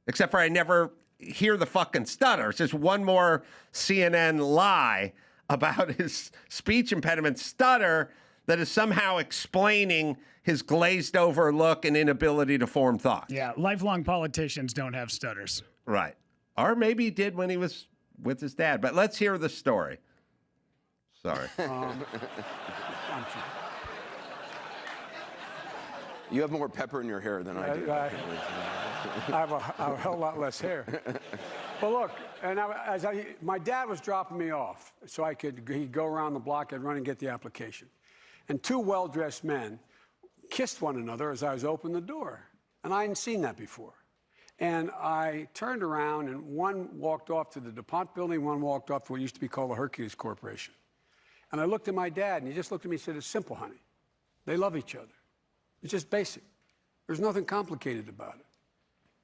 Except for I never hear the fucking stutter. It's just one more CNN lie about his speech impediment stutter that is somehow explaining his glazed over look and inability to form thoughts. Yeah, lifelong politicians don't have stutters. Right. Or maybe he did when he was with his dad. But let's hear the story. Sorry. You have more pepper in your hair than I do. I have a hell lot less hair. But look, and my dad was dropping me off so he'd go around the block, I'd run and get the application. And 2 well-dressed men kissed one another as I was opening the door. And I hadn't seen that before. And I turned around, and one walked off to the DuPont building, one walked off to what used to be called the Hercules Corporation. And I looked at my dad, and he just looked at me and said, it's simple, honey. They love each other. It's just basic. There's nothing complicated about it.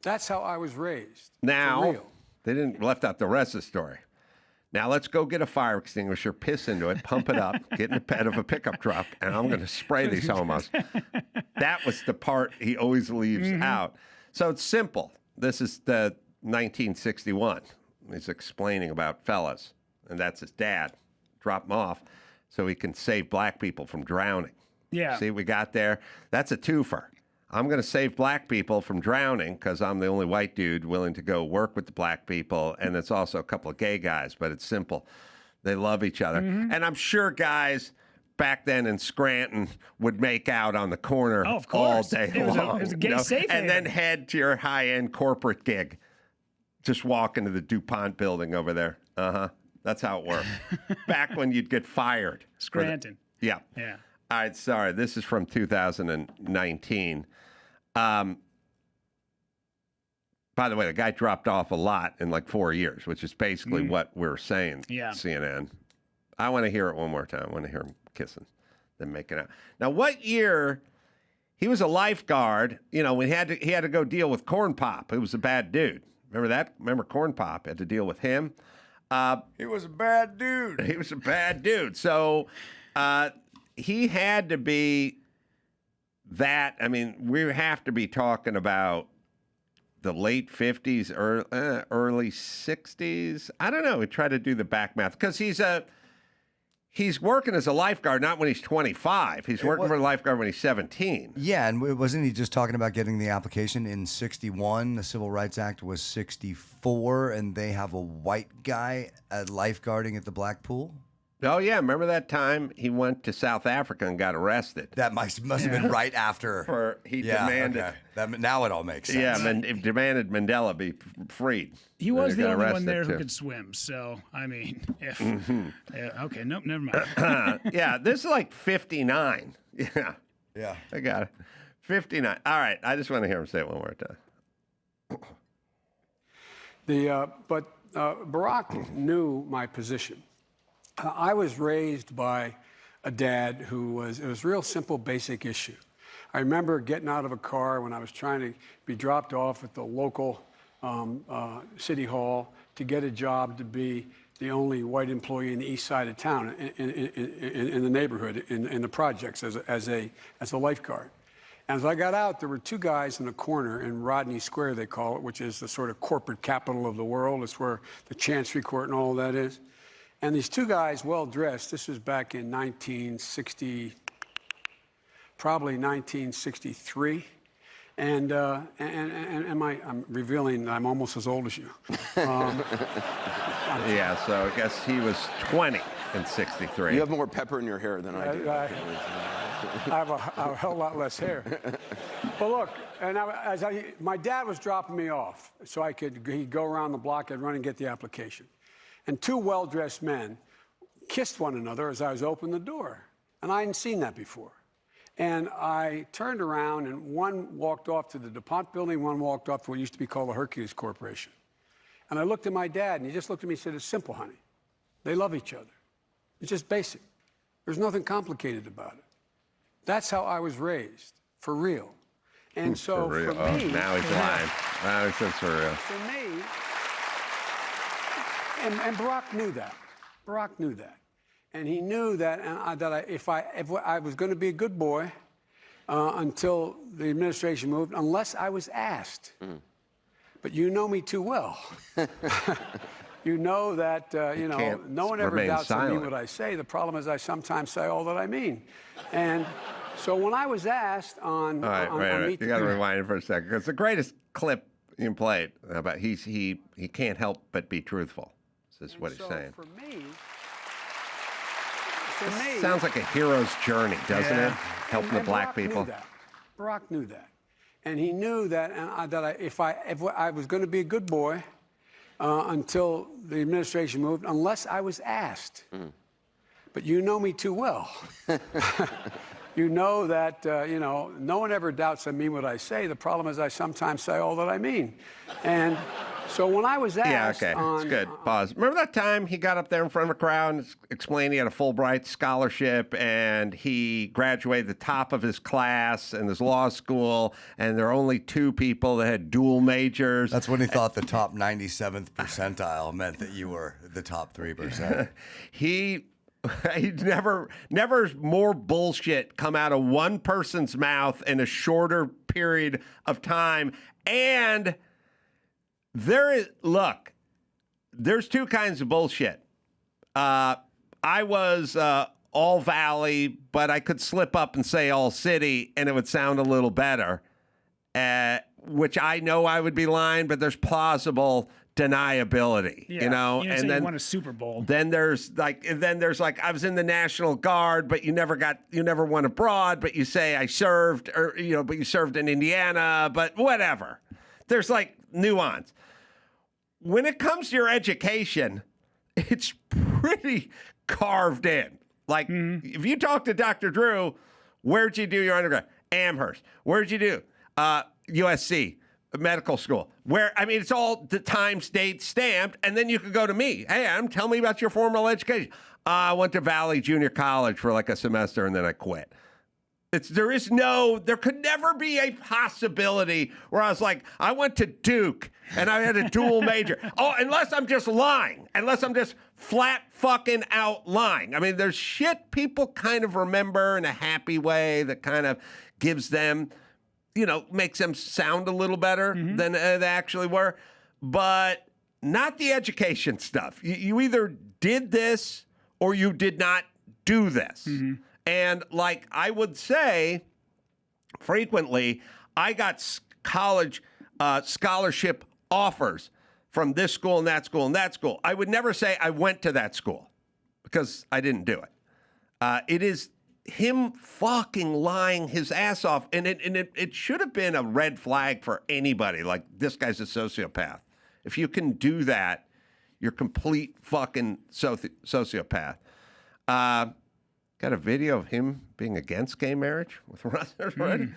That's how I was raised. Now, they didn't left out the rest of the story. Now let's go get a fire extinguisher, piss into it, pump it up, get in the bed of a pickup truck, and I'm going to spray these homos. That was the part he always leaves out. So it's simple. This is the 1961. He's explaining about fellas, and that's his dad. Drop him off so he can save black people from drowning. Yeah. See, we got there. That's a twofer. I'm going to save black people from drowning because I'm the only white dude willing to go work with the black people. And it's also a couple of gay guys, but it's simple. They love each other. And I'm sure guys back then in Scranton would make out on the corner all day long. It was a gay safe and haven. then head to your high-end corporate gig. Just walk into the DuPont building over there. That's how it worked. Back when you'd get fired. Scranton. Yeah. Yeah. All right, sorry. This is from 2019. By the way, the guy dropped off a lot in like 4 years, which is basically what we're saying, CNN. I want to hear it one more time. I want to hear him kissing, then making out. Now, what year? He was a lifeguard. You know, he had to go deal with Corn Pop, who was a bad dude. Remember that? Remember Corn Pop? Had to deal with him. He was a bad dude. He was a bad dude. So he had to be that. I mean, we have to be talking about the late 50s, early 60s. I don't know. We try to do the back math because he's working as a lifeguard, not when he's 25. He's working for a lifeguard when he's 17. Yeah, and wasn't he just talking about getting the application in 61? The Civil Rights Act was 64, and they have a white guy lifeguarding at the black pool? Oh, yeah. Remember that time he went to South Africa and got arrested? That must have been right after. He demanded. Okay. Now it all makes sense. Yeah, demanded Mandela be freed. He was the only one there too. who could swim. So, I mean, if. Yeah, okay, nope, never mind. Yeah, this is like 59. Yeah. Yeah. I got it. 59. All right. I just want to hear him say it one more time. But Barack knew my position. I was raised by a dad it was a real simple, basic issue. I remember getting out of a car when I was trying to be dropped off at the local city hall to get a job to be the only white employee in the east side of town in the neighborhood, in the projects as a lifeguard. And as I got out, there were two guys in the corner in Rodney Square, they call it, which is the sort of corporate capital of the world. It's where the Chancery Court and all of that is. And these two guys, well dressed, this was back in 1960, probably 1963. And I'm revealing I'm almost as old as you. Yeah, so I guess he was 20 in 63. You have more pepper in your hair than I do. I have a hell lot less hair. But look, and my dad was dropping me off so he'd go around the block, I'd run and get the application. And two well-dressed men kissed one another as I was opening the door. And I hadn't seen that before. And I turned around, and one walked off to the DuPont building, one walked off to what used to be called the Hercules Corporation. And I looked at my dad, and he just looked at me and said, "It's simple, honey. They love each other. It's just basic. There's nothing complicated about it." That's how I was raised, for real. And so for me... now he's lying. Now he says for real. For me... And Barack knew that. Barack knew that. And he knew that, if I was going to be a good boy until the administration moved, unless I was asked. But you know me too well. You know that, no one ever doubts I mean what I say. The problem is I sometimes say all that I mean. And so when I was asked on... All right, wait. You got to rewind it for a second. Because the greatest clip you can play it about he can't help but be truthful. This is what he's saying. For me, sounds like a hero's journey, doesn't it? Helping the black people. Barack knew that, and he knew that, if I was going to be a good boy until the administration moved, unless I was asked. But you know me too well. You know that no one ever doubts I mean what I say. The problem is I sometimes say all that I mean, and. So when I was asked it's good. Pause. Remember that time he got up there in front of a crowd and explained he had a Fulbright scholarship and he graduated the top of his class in his law school, and there are only two people that had dual majors. That's when he thought the top 97th percentile meant that you were the top 3%. He never more bullshit come out of one person's mouth in a shorter period of time. And there's two kinds of bullshit. I was All Valley, but I could slip up and say All City, and it would sound a little better. Which I know I would be lying, but there's plausible deniability, Yeah. you know. You and then you won a Super Bowl. Then there's like I was in the National Guard, but you never went abroad, but you say I served, or but you served in Indiana, but whatever. There's like nuance. When it comes to your education, it's pretty carved in. Like if you talk to Dr. Drew, where'd you do your undergrad? Amherst. Where'd you do? USC. Medical school, it's all the times, date stamped, and then you could go to me. Hey, Adam, tell me about your formal education. I went to Valley Junior College for like a semester, and then I quit. There could never be a possibility where I was like, I went to Duke, and I had a dual major. Oh, unless I'm just lying, unless I'm just flat fucking out lying. I mean, there's shit people kind of remember in a happy way that kind of gives them, makes them sound a little better than they actually were, but not the education stuff. You either did this or you did not do this. And like I would say, frequently, I got college scholarship offers from this school and that school and that school. I would never say I went to that school because I didn't do it. It is him fucking lying his ass off. And it should have been a red flag for anybody. Like, this guy's a sociopath. If you can do that, you're complete fucking sociopath. Got a video of him being against gay marriage with Russert, right?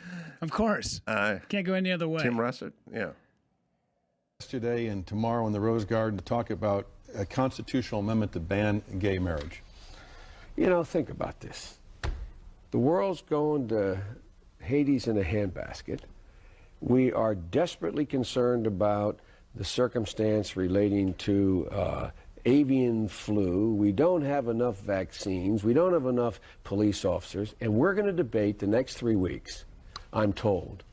Of course. Can't go any other way. Tim Russert, yeah. Yesterday and tomorrow in the Rose Garden to talk about a constitutional amendment to ban gay marriage. Think about this. The world's going to Hades in a handbasket. We are desperately concerned about the circumstance relating to avian flu. We don't have enough vaccines. We don't have enough police officers. And we're going to debate the next 3 weeks, I'm told,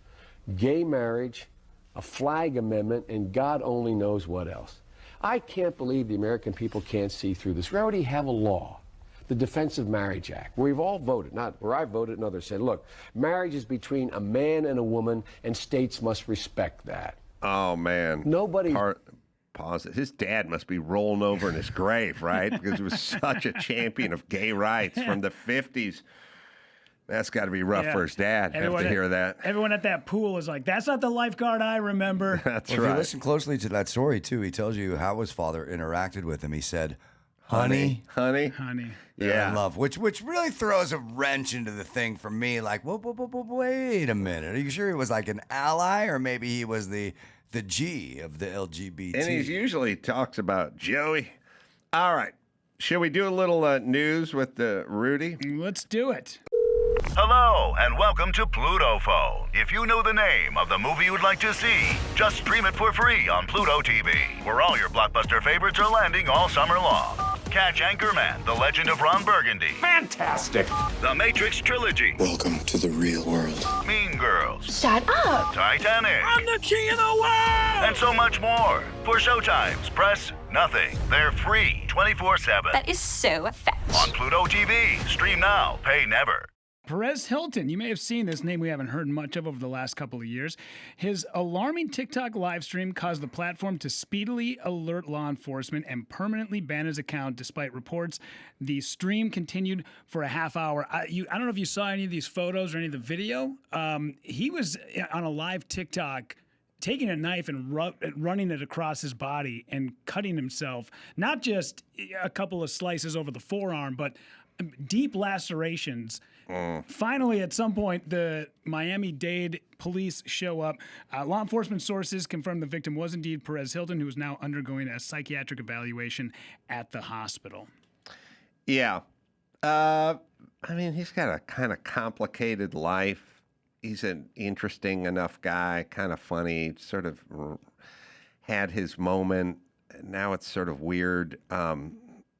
gay marriage, a flag amendment, and God only knows what else. I can't believe the American people can't see through this. We already have a law, the Defense of Marriage Act, where we've all voted, not where I voted and others said, look, marriage is between a man and a woman, and states must respect that. Oh, man. Nobody... Pause it. His dad must be rolling over in his grave, right? Because he was such a champion of gay rights from the 50s. That's got to be rough for his dad. Have to hear that. Everyone at that pool is like, that's not the lifeguard I remember. That's right. right. If you listen closely to that story, too, he tells you how his father interacted with him. He said, honey. Yeah. In love, which really throws a wrench into the thing for me. Like, wait a minute. Are you sure he was like an ally, or maybe he was the G of the LGBT? And he usually talks about Joey. All right. Should we do a little news with Rudy? Let's do it. Hello, and welcome to Pluto Phone. If you know the name of the movie you'd like to see, just stream it for free on Pluto TV, where all your blockbuster favorites are landing all summer long. Catch Anchorman, The Legend of Ron Burgundy. Fantastic. The Matrix Trilogy. Welcome to the real world. Mean Girls. Shut up. Titanic. I'm the king of the world! And so much more. For showtimes, press nothing. They're free 24/7. That is so fetch. On Pluto TV. Stream now. Pay never. Perez Hilton, you may have seen this name we haven't heard much of over the last couple of years. His alarming TikTok live stream caused the platform to speedily alert law enforcement and permanently ban his account despite reports. The stream continued for a half hour. I don't know if you saw any of these photos or any of the video. He was on a live TikTok taking a knife and running it across his body and cutting himself, not just a couple of slices over the forearm, but deep lacerations. Finally, at some point, the Miami-Dade police show up. Law enforcement sources confirmed the victim was indeed Perez Hilton, who is now undergoing a psychiatric evaluation at the hospital. Yeah. He's got a kind of complicated life. He's an interesting enough guy, kind of funny, sort of had his moment. Now it's sort of weird.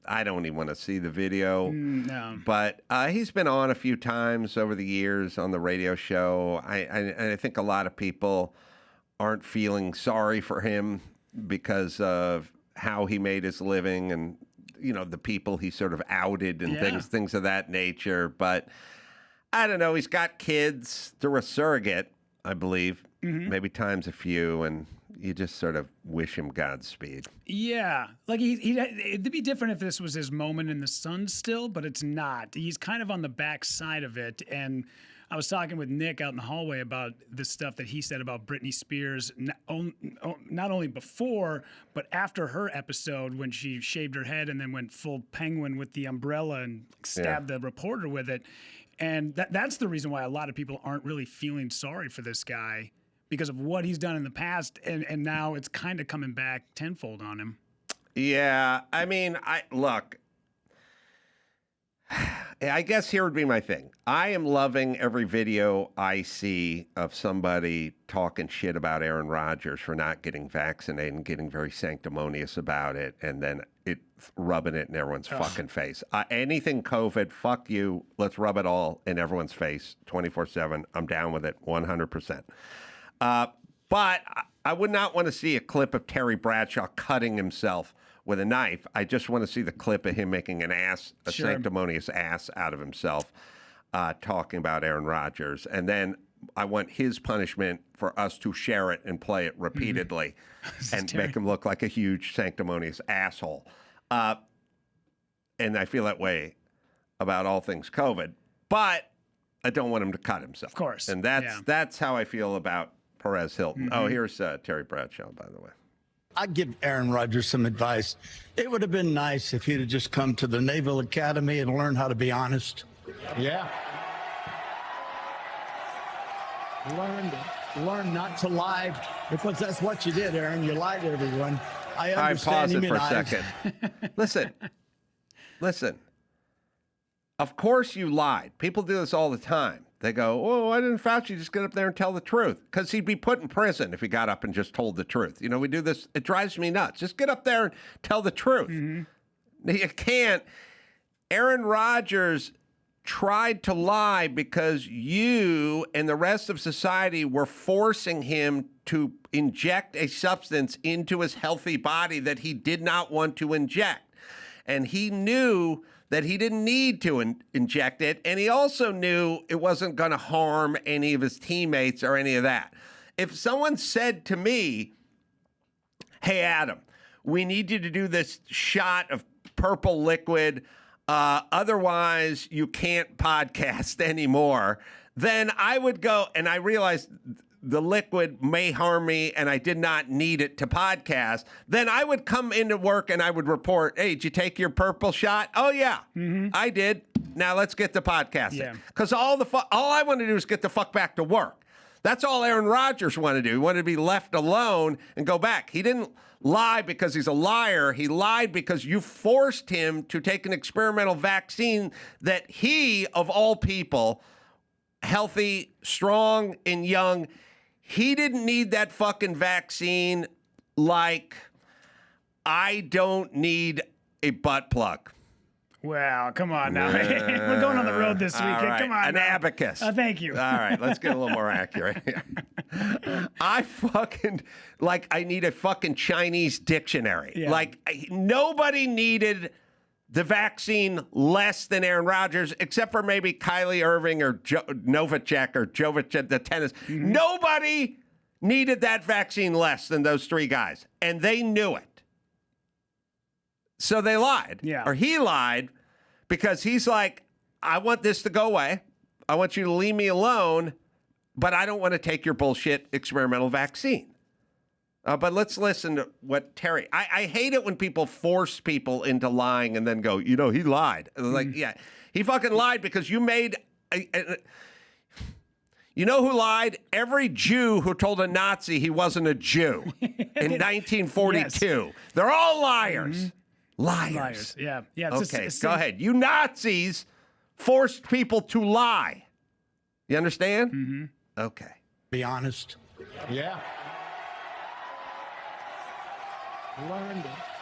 I don't even want to see the video. No. But he's been on a few times over the years on the radio show. I think a lot of people aren't feeling sorry for him because of how he made his living and the people he sort of outed and things of that nature. But I don't know. He's got kids through a surrogate, I believe, maybe times a few, and you just sort of wish him Godspeed. Yeah. Like, it'd be different if this was his moment in the sun still, but it's not. He's kind of on the back side of it. And I was talking with Nick out in the hallway about the stuff that he said about Britney Spears, not only before, but after her episode when she shaved her head and then went full penguin with the umbrella and stabbed the reporter with it. And that's the reason why a lot of people aren't really feeling sorry for this guy, because of what he's done in the past, and now it's kind of coming back tenfold on him. Yeah, I mean, look, I guess here would be my thing. I am loving every video I see of somebody talking shit about Aaron Rodgers for not getting vaccinated and getting very sanctimonious about it, and then rubbing it in everyone's fucking face. Anything COVID, fuck you. Let's rub it all in everyone's face 24/7. I'm down with it 100%. But I would not want to see a clip of Terry Bradshaw cutting himself with a knife. I just want to see the clip of him making a sanctimonious ass out of himself, talking about Aaron Rodgers. And then I want his punishment for us to share it and play it repeatedly and make him look like a huge sanctimonious asshole. And I feel that way about all things COVID. But I don't want him to cut himself. Of course. And that's how I feel about Perez Hilton. Oh, here's Terry Bradshaw, by the way. I'd give Aaron Rodgers some advice. It would have been nice if he'd have just come to the Naval Academy and learned how to be honest. Yeah. Learn not to lie, because that's what you did, Aaron. You lied to everyone. I understand. Pause it for a second. Listen. Of course you lied. People do this all the time. They go, oh, why didn't Fauci just get up there and tell the truth? Because he'd be put in prison if he got up and just told the truth. We do this. It drives me nuts. Just get up there and tell the truth. You can't. Aaron Rodgers tried to lie because you and the rest of society were forcing him to inject a substance into his healthy body that he did not want to inject. And he knew that he didn't need to inject it, and he also knew it wasn't going to harm any of his teammates or any of that. If someone said to me, hey, Adam, we need you to do this shot of purple liquid, otherwise you can't podcast anymore, then I would go, and I realized the liquid may harm me and I did not need it to podcast, then I would come into work and I would report, hey, did you take your purple shot? Oh, yeah, I did. Now let's get to podcasting. Because all I want to do is get the fuck back to work. That's all Aaron Rodgers wanted to do. He wanted to be left alone and go back. He didn't lie because he's a liar. He lied because you forced him to take an experimental vaccine that he, of all people, healthy, strong, and young, he didn't need that fucking vaccine like I don't need a butt plug. Well, come on now. We're going on the road this weekend. Right. Come on. An abacus. Thank you. All right, let's get a little more accurate here. I need a fucking Chinese dictionary. Yeah. Nobody needed the vaccine less than Aaron Rodgers, except for maybe Kylie Irving or Novacek or Jovic, the tennis. Nobody needed that vaccine less than those three guys, and they knew it. So they lied. Yeah. Or he lied because he's like, I want this to go away. I want you to leave me alone, but I don't want to take your bullshit experimental vaccine. But let's listen to what Terry... I hate it when people force people into lying and then go, he lied. Yeah, he fucking lied because you made... You know who lied? Every Jew who told a Nazi he wasn't a Jew in 1942. Yes. They're all liars. Liars. Yeah. Okay, go ahead. You Nazis forced people to lie. You understand? Okay. Be honest. Yeah.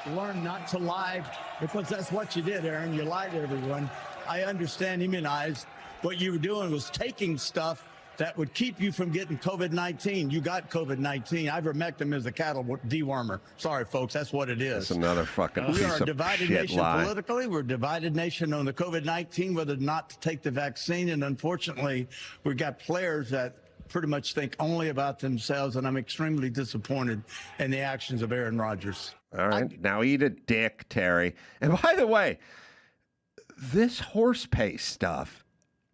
Learn not to lie, because that's what you did, Aaron. You lied to everyone. I understand, immunized. What you were doing was taking stuff that would keep you from getting COVID-19. You got COVID-19. Ivermectin is a cattle dewormer. Sorry, folks, that's what it is. That's another fucking We piece are a of divided shit nation lie. politically. We're a divided nation on the COVID-19, whether or not to take the vaccine. And unfortunately, we've got players that pretty much think only about themselves. And I'm extremely disappointed in the actions of Aaron Rodgers. All right, now eat a dick, Terry. And by the way, this horse paste stuff,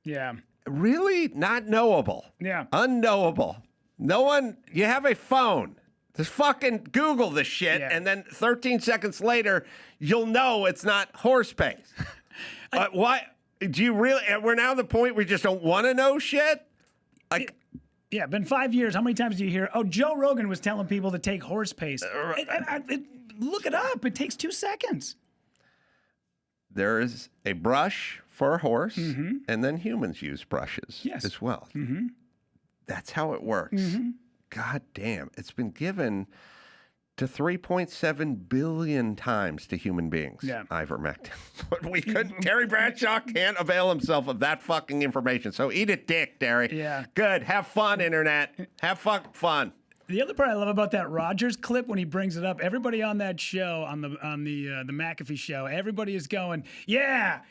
Yeah. really not knowable. Yeah. Unknowable. No one, you have a phone. Just fucking Google this shit, and then 13 seconds later, you'll know it's not horse paste. Why? Do you really? We're now at the point where we just don't want to know shit? Like, yeah, been 5 years. How many times do you hear, oh, Joe Rogan was telling people to take horse paste? Look it up. It takes 2 seconds. there is a brush for a horse, and then humans use brushes as well. That's how it works. God damn. It's been given to 3.7 billion times to human beings, ivermectin. But we couldn't, Terry Bradshaw can't avail himself of that fucking information. So eat a dick, Terry. Yeah. Good. Have fun, Internet. Have fun. The other part I love about that Rogers clip when he brings it up, everybody on that show, on the McAfee show, everybody is going, yeah,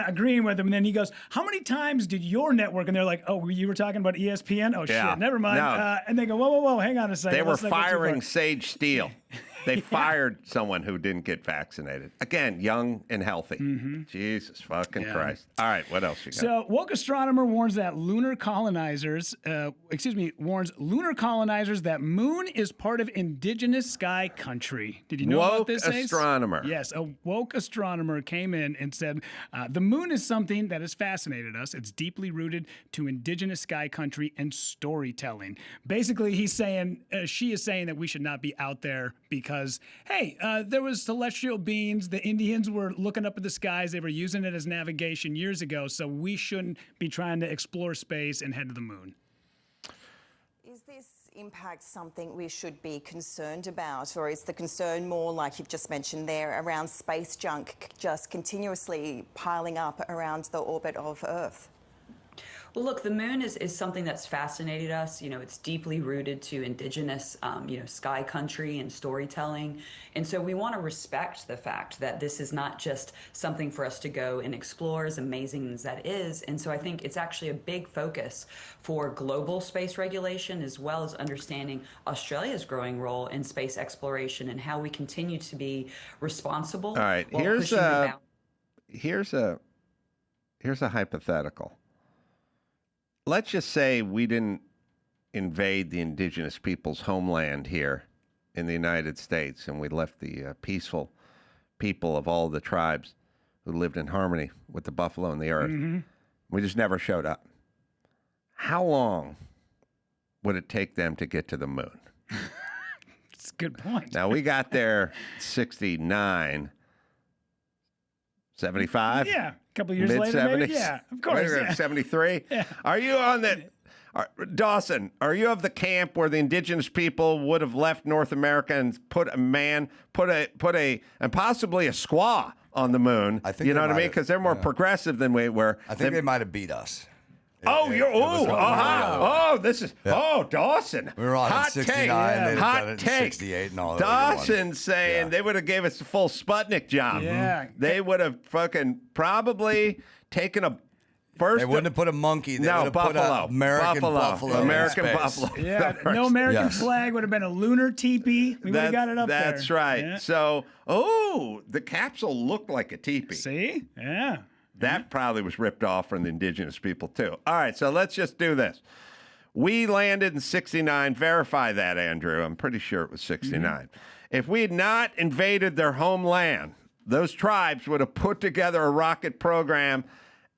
agreeing with him. And then he goes, how many times did your network? And they're like, oh, you were talking about ESPN? Oh, shit, never mind. No. And they go, whoa, hang on a second. They were Let's not go too far. firing Sage Steele. They fired someone who didn't get vaccinated. Again, young and healthy. Jesus fucking Christ. All right, what else you got? So, woke astronomer warns that lunar colonizers that moon is part of indigenous sky country. Did you know about this, Ace? Astronomer. Yes, a woke astronomer came in and said, the moon is something that has fascinated us. It's deeply rooted to indigenous sky country and storytelling. Basically, she is saying that we should not be out there because, hey, there was celestial beings. The Indians were looking up at the skies. They were using it as navigation years ago, so we shouldn't be trying to explore space and head to the moon. Is this impact something we should be concerned about, or is the concern more, like you've just mentioned there, around space junk just continuously piling up around the orbit of Earth? Well, look, the moon is something that's fascinated us. You know, it's deeply rooted to indigenous, sky country and storytelling. And so we want to respect the fact that this is not just something for us to go and explore, as amazing as that is. And so I think it's actually a big focus for global space regulation, as well as understanding Australia's growing role in space exploration and how we continue to be responsible. All right, here's a hypothetical. Let's just say we didn't invade the indigenous people's homeland here in the United States, and we left the peaceful people of all the tribes who lived in harmony with the buffalo and the earth. We just never showed up. How long would it take them to get to the moon? That's a good point. Now, we got there 69, 75? Yeah. Couple years later, maybe? Yeah, of course. 73? Yeah. Are you on Dawson, are you of the camp where the indigenous people would have left North America and put and possibly a squaw on the moon? I think you know they what I might mean? have, Because they're more progressive than we were. I think they might have beat us. Dawson. We were on hot at 69, take. they'd have Hot done it in take. 68 and all that. Dawson saying they would have gave us a full Sputnik job. Yeah. They would have fucking probably taken a first. They wouldn't have put a monkey. They would have buffalo. put an American buffalo. American in space. buffalo. Yeah, no American flag would have been a lunar teepee. We would have got it up there. That's right. Yeah. So, the capsule looked like a teepee. See? Yeah. That probably was ripped off from the indigenous people, too. All right, so let's just do this. We landed in 69. Verify that, Andrew. I'm pretty sure it was 69. If we had not invaded their homeland, those tribes would have put together a rocket program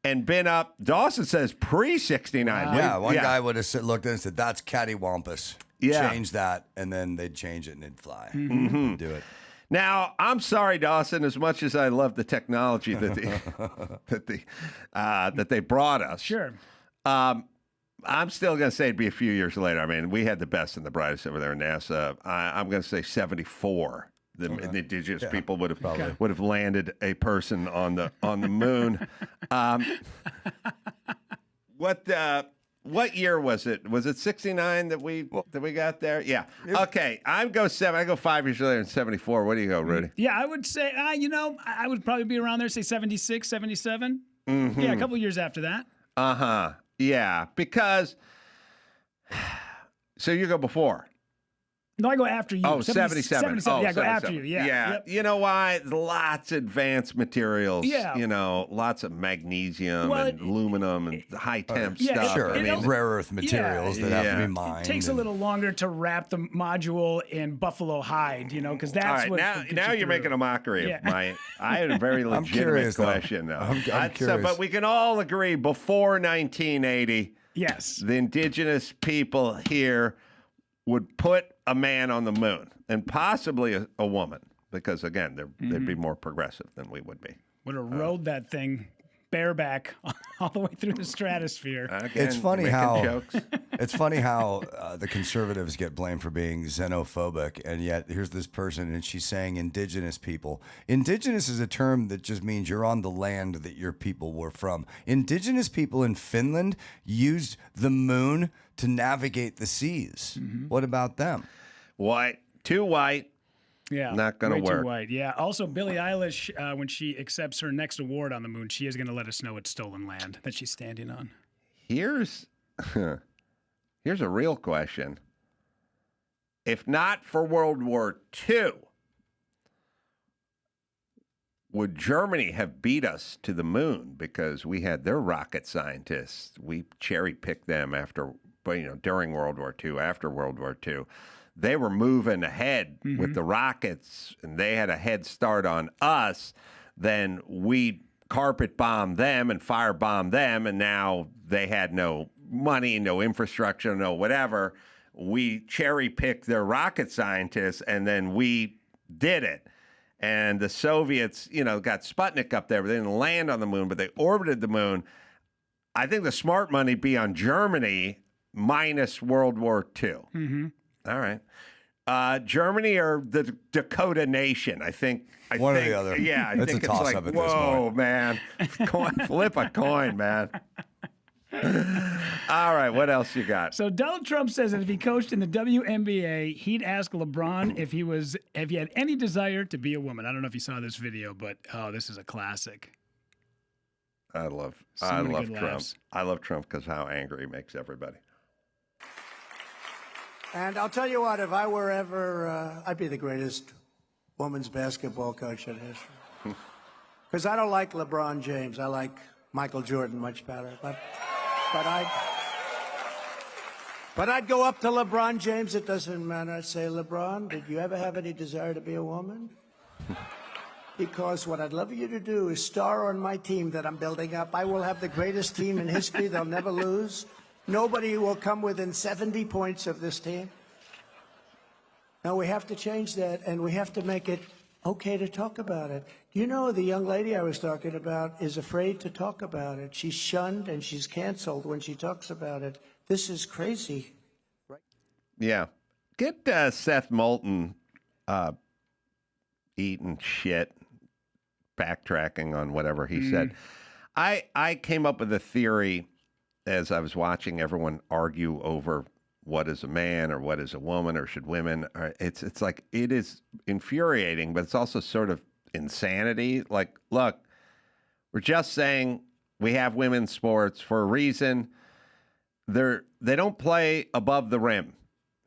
and been up. Dawson says pre-69. Yeah, one guy would have looked at it and said, that's cattywampus. Yeah. Change that, and then they'd change it and it'd fly. Mm-hmm. Do it. Now, I'm sorry, Dawson, as much as I love the technology that they brought us. Sure. I'm still going to say it'd be a few years later. I mean, we had the best and the brightest over there in NASA. I'm going to say 74. The indigenous people would have landed a person on the moon. what year was it? Was it 69 that we got there? Yeah. Okay, I go 5 years later in 74. What do you go, Rudy? Yeah, I would say, I would probably be around there, say 76, 77. Mm-hmm. Yeah, a couple years after that. Uh-huh. Yeah, because so you go before. No, I go after you. Oh, 77. 77. Oh, Yeah, I go after 77. you. Yeah. Yeah. Yep. You know why? Lots of advanced materials. Yeah. You know, lots of magnesium and aluminum and high temp yeah, stuff. Sure. I mean, also- rare earth materials that have to be mined. It takes a little longer to wrap the module in buffalo hide, because that's All right, what. now you're making a mockery of my. I had a very I'm legitimate curious, though. question, though. I'm curious. but we can all agree before 1980, yes, the indigenous people here would put a man on the moon and possibly a woman, because again, they'd be more progressive than we would be. Would have rode that thing bareback all the way through the stratosphere. Again, It's funny making how jokes. it's funny how the conservatives get blamed for being xenophobic, and yet here's this person, and she's saying indigenous people. Indigenous is a term that just means you're on the land that your people were from. Indigenous people in Finland used the moon to navigate the seas. What about them? White, too white. Yeah, Not gonna way work. Too white. Yeah. Also, Billie Eilish, when she accepts her next award on the moon, she is going to let us know it's stolen land that she's standing on. Here's a real question. If not for World War II, would Germany have beat us to the moon because we had their rocket scientists? We cherry-picked them during World War II, after World War II. They were moving ahead with the rockets, and they had a head start on us. Then we carpet bombed them and fire bombed them, and now they had no money, no infrastructure, no whatever. We cherry-picked their rocket scientists, and then we did it. And the Soviets, got Sputnik up there, but they didn't land on the moon, but they orbited the moon. I think the smart money be on Germany minus World War II. Mm-hmm. All right. Germany or the Dakota Nation? I think One or the other. Yeah, I It's think a it's toss-up like, at this whoa, point. man. Flip a coin, man. All right, what else you got? So Donald Trump says that if he coached in the WNBA, he'd ask LeBron if he had any desire to be a woman. I don't know if you saw this video, but this is a classic. I love many good Trump. laughs. I love Trump because how angry he makes everybody. And I'll tell you what, if I were ever, I'd be the greatest women's basketball coach in history. Because I don't like LeBron James. I like Michael Jordan much better. But I'd go up to LeBron James. It doesn't matter. I'd say, LeBron, did you ever have any desire to be a woman? Because what I'd love you to do is star on my team that I'm building up. I will have the greatest team in history. They'll never lose. Nobody will come within 70 points of this team. Now, we have to change that, and we have to make it okay to talk about it. You know, the young lady I was talking about is afraid to talk about it. She's shunned and she's canceled when she talks about it. This is crazy. Yeah. Get Seth Moulton eating shit, backtracking on whatever he said. I came up with a theory as I was watching everyone argue over what is a man or what is a woman or should women. It's like, it is infuriating, but it's also sort of insanity. Like, look, we're just saying we have women's sports for a reason. They don't play above the rim.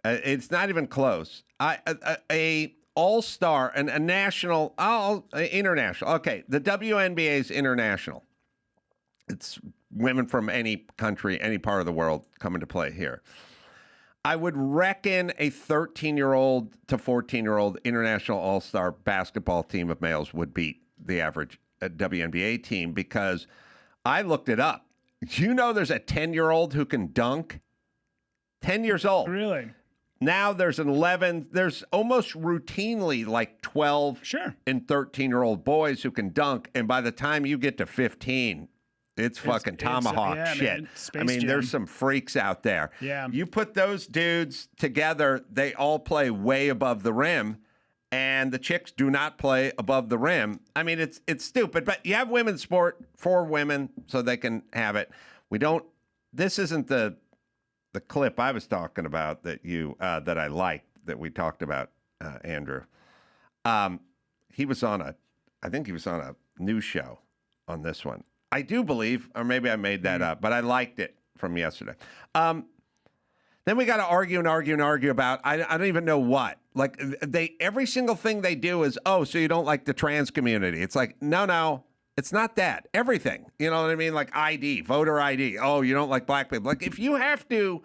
It's not even close. A all-star and a national, international. Okay, the WNBA is international. It's women from any country, any part of the world coming to play here. I would reckon a 13-year-old to 14-year-old international all-star basketball team of males would beat the average WNBA team because I looked it up. Do you know there's a 10-year-old who can dunk? 10 years old. Really? Now there's an 11. There's almost routinely like 12 and 13-year-old boys who can dunk. And by the time you get to 15, it's fucking tomahawk shit. Man, I mean, there's some freaks out there. Yeah. You put those dudes together, they all play way above the rim, and the chicks do not play above the rim. I mean, it's stupid, but you have women's sport for women so they can have it. We don't. This isn't the the clip I was talking about that I liked, that we talked about, Andrew. He was on I think he was on a news show on this one. I do believe, or maybe I made that up, but I liked it from yesterday. Then we got to argue about, I don't even know what. Like, every single thing they do is, oh, so you don't like the trans community. It's like, no, it's not that. Everything. You know what I mean? Like ID, voter ID. Oh, you don't like black people. Like, if you have to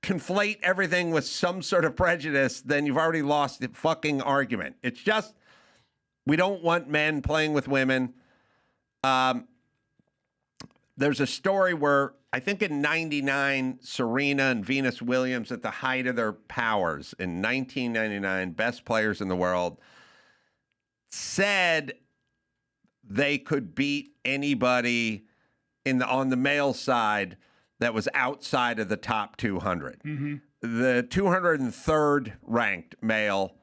conflate everything with some sort of prejudice, then you've already lost the fucking argument. It's just, we don't want men playing with women. There's a story where I think in 99, Serena and Venus Williams, at the height of their powers in 1999, best players in the world, said they could beat anybody on the male side that was outside of the top 200. Mm-hmm. The 203rd ranked male,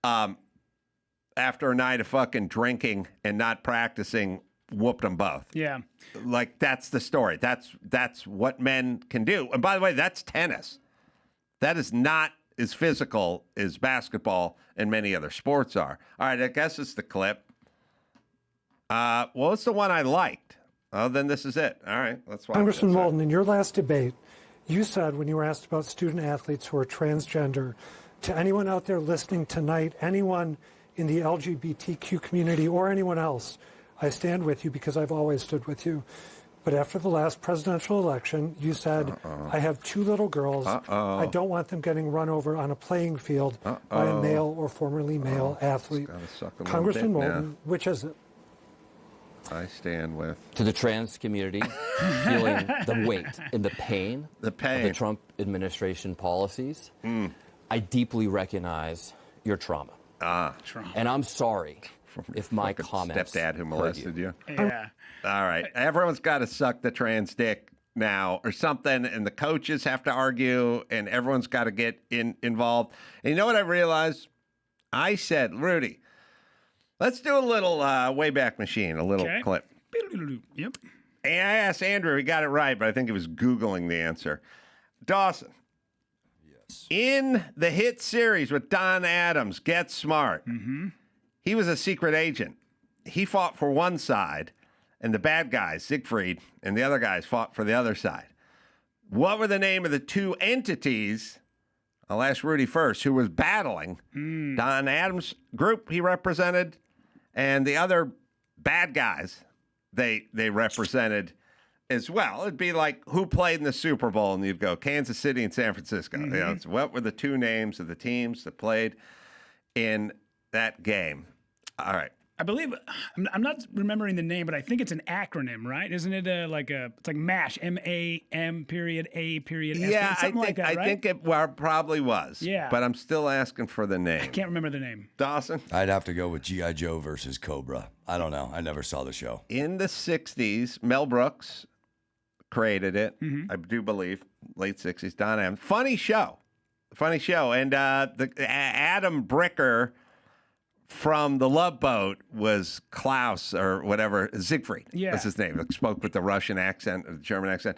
after a night of fucking drinking and not practicing, whooped them both. Yeah. Like, that's the story. That's what men can do. And by the way, that's tennis. That is not as physical as basketball and many other sports are. All right, I guess it's the clip. Well, it's the one I liked. Oh, then this is it. All right, let's watch Congressman Walton, in your last debate, you said, when you were asked about student athletes who are transgender, to anyone out there listening tonight, anyone in the LGBTQ community or anyone else, I stand with you because I've always stood with you. But after the last presidential election, you said, I have 2 little girls. I don't want them getting run over on a playing field by a male or formerly male athlete. Congressman Walton, which is it? I stand with. To the trans community, feeling the weight and the pain of the Trump administration policies, I deeply recognize your trauma. Trauma. And I'm sorry if my comments stepdad who molested you. Yeah. All right. Everyone's got to suck the trans dick now or something, and the coaches have to argue, and everyone's got to get involved. And you know what I realized? I said, Rudy, let's do a little Wayback Machine, a little clip. Yep. And I asked Andrew, he got it right, but I think he was Googling the answer. Dawson. Yes. In the hit series with Don Adams, Get Smart, he was a secret agent. He fought for one side, and the bad guys, Siegfried, and the other guys fought for the other side. What were the name of the 2 entities? I'll ask Rudy first, who was battling Don Adams' group he represented, and the other bad guys they represented as well. It'd be like who played in the Super Bowl, and you'd go Kansas City and San Francisco. You know, it's what were the 2 names of the teams that played in that game? All right. I believe, I'm not remembering the name, but I think it's an acronym, right? Isn't it it's like MASH, M-A-M period A period S? Yeah, something like that, right? I think it probably was. Yeah. But I'm still asking for the name. I can't remember the name. Dawson? I'd have to go with G.I. Joe versus Cobra. I don't know. I never saw the show. In the 60s, Mel Brooks created it, I do believe. Late 60s, Don Adams. Funny show. And Adam Bricker from The Love Boat was Klaus or whatever, Siegfried was his name. Spoke with the Russian accent, the German accent.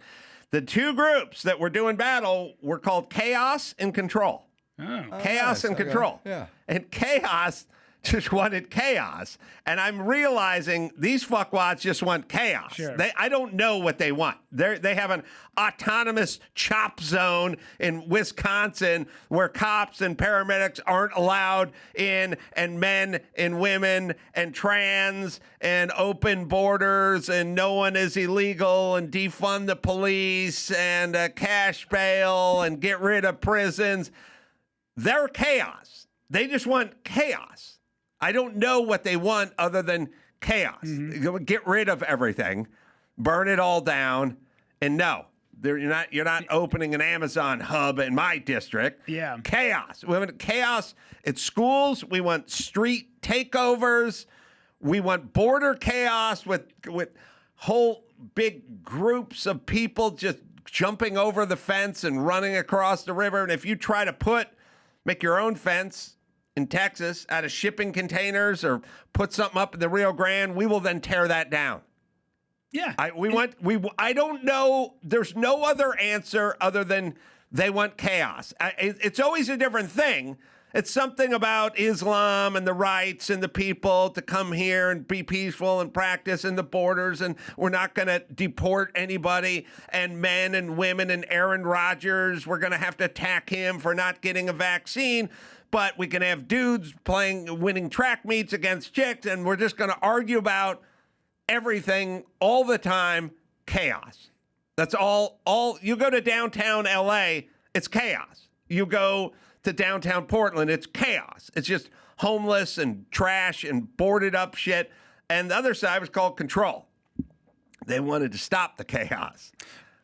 The 2 groups that were doing battle were called Chaos and Control. Chaos and Control. Yeah. And Chaos just wanted chaos. And I'm realizing these fuckwads just want chaos. Sure. I don't know what they want. They have an autonomous chop zone in Wisconsin where cops and paramedics aren't allowed in, and men and women and trans and open borders and no one is illegal and defund the police and cash bail and get rid of prisons. They're chaos. They just want chaos. I don't know what they want other than chaos. Get rid of everything, burn it all down, and no, you're not opening an Amazon hub in my district. Yeah, chaos. We want chaos at schools. We want street takeovers. We want border chaos with whole big groups of people just jumping over the fence and running across the river. And if you try to make your own fence in Texas out of shipping containers or put something up in the Rio Grande, we will then tear that down. Yeah. I don't know. There's no other answer other than They want chaos. It's always a different thing. It's something about Islam and the rights and the people to come here and be peaceful and practice in the borders, and we're not going to deport anybody, and men and women and Aaron Rodgers, we're going to have to attack him for not getting a vaccine, but we can have dudes winning track meets against chicks, and we're just going to argue about everything all the time. Chaos. That's all. You go to downtown LA, it's chaos. You go to downtown Portland, it's chaos. It's just homeless and trash and boarded up shit. And the other side was called control. They wanted to stop the chaos.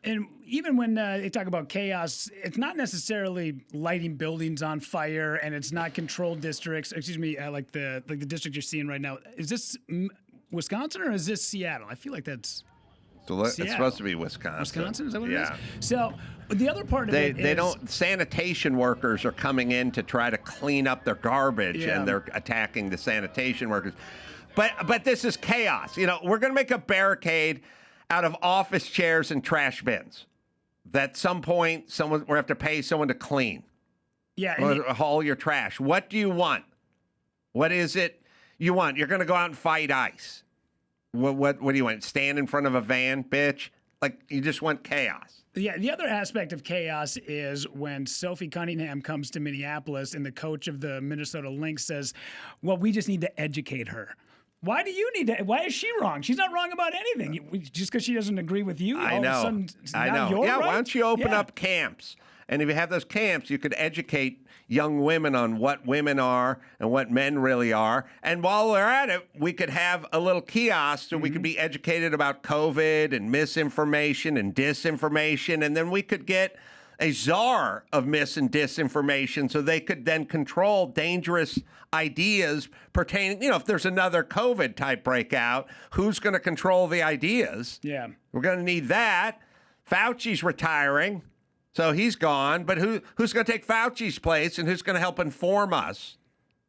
And even when they talk about chaos, it's not necessarily lighting buildings on fire, and it's not controlled districts. Excuse me, like the district you're seeing right now. Is this Wisconsin or is this Seattle? I feel like that's It's supposed to be Wisconsin. Wisconsin, is that what it is? So the other part of it is... They don't... Sanitation workers are coming in to try to clean up their garbage, and they're attacking the sanitation workers. But this is chaos. You know, we're going to make a barricade out of office chairs and trash bins that at some point we're going to have to pay someone to clean. Yeah. Or haul your trash. What do you want? What is it you want? You're going to go out and fight ICE. What do you want? Stand in front of a van, bitch? Like, you just want chaos. Yeah, the other aspect of chaos is when Sophie Cunningham comes to Minneapolis and the coach of the Minnesota Lynx says, well, we just need to educate her. Why do you need to? Why is she wrong? She's not wrong about anything. Just because she doesn't agree with you, I all know. of a sudden, I now know. you're Yeah, right? why don't you open up camps? And if you have those camps, you could educate young women on what women are and what men really are. And while we're at it, we could have a little kiosk so we could be educated about COVID and misinformation and disinformation. And then we could get a czar of mis and disinformation so they could then control dangerous ideas pertaining, if there's another COVID type breakout, who's going to control the ideas? Yeah. We're going to need that. Fauci's retiring. So he's gone, but who's going to take Fauci's place and who's going to help inform us?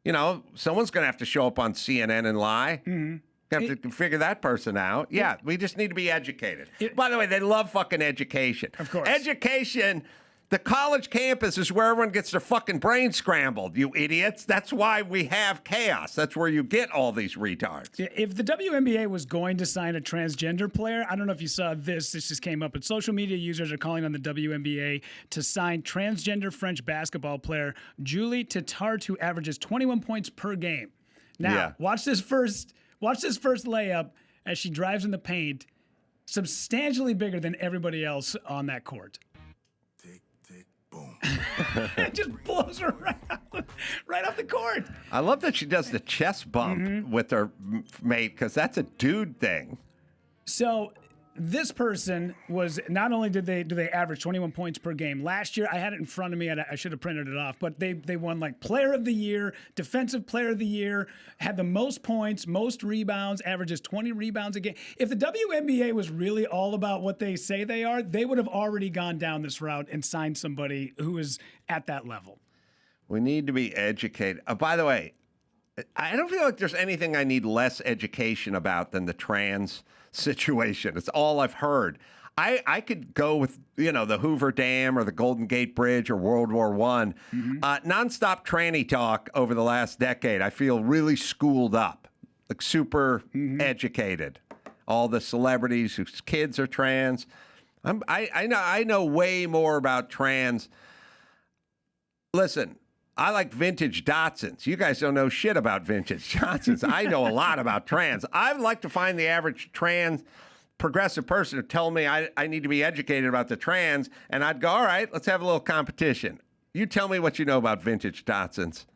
Someone's going to have to show up on CNN and lie. Mm-hmm. You have to figure that person out. Yeah, we just need to be educated. By the way, they love fucking education. Of course. Education, the college campus is where everyone gets their fucking brain scrambled, you idiots. That's why we have chaos. That's where you get all these retards. If the WNBA was going to sign a transgender player, I don't know if you saw this. This just came up, but social media users are calling on the WNBA to sign transgender French basketball player Julie Titart, who averages 21 points per game. Now, watch this first layup as she drives in the paint, substantially bigger than everybody else on that court. It just blows her right off the court. I love that she does the chest bump with her mate, because that's a dude thing. So this person was, not only do they average 21 points per game. Last year, I had it in front of me. I should have printed it off, but they won like Player of the Year, Defensive Player of the Year, had the most points, most rebounds, averages 20 rebounds a game. If the WNBA was really all about what they say they are, they would have already gone down this route and signed somebody who is at that level. We need to be educated. By the way, I don't feel like there's anything I need less education about than the trans situation. It's all I've heard. I could go with, the Hoover Dam or the Golden Gate Bridge or World War I. Nonstop tranny talk over the last decade. I feel really schooled up, like super educated. All the celebrities whose kids are trans. I know way more about trans. Listen, I like vintage Datsuns. You guys don't know shit about vintage Datsuns. I know a lot about trans. I'd like to find the average trans progressive person to tell me I need to be educated about the trans, and I'd go, all right, let's have a little competition. You tell me what you know about vintage Datsuns,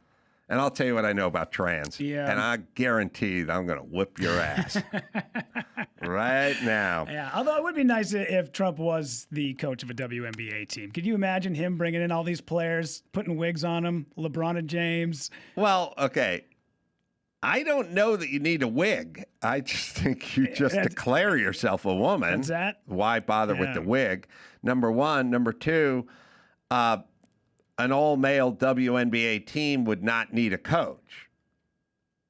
and I'll tell you what I know about trans. Yeah. And I guarantee that I'm going to whip your ass right now. Yeah, although it would be nice if Trump was the coach of a WNBA team. Could you imagine him bringing in all these players, putting wigs on them, LeBron and James? Well, okay. I don't know that you need a wig. I just think you just declare yourself a woman. That's that? Why bother with the wig? Number one. Number two, an all-male WNBA team would not need a coach.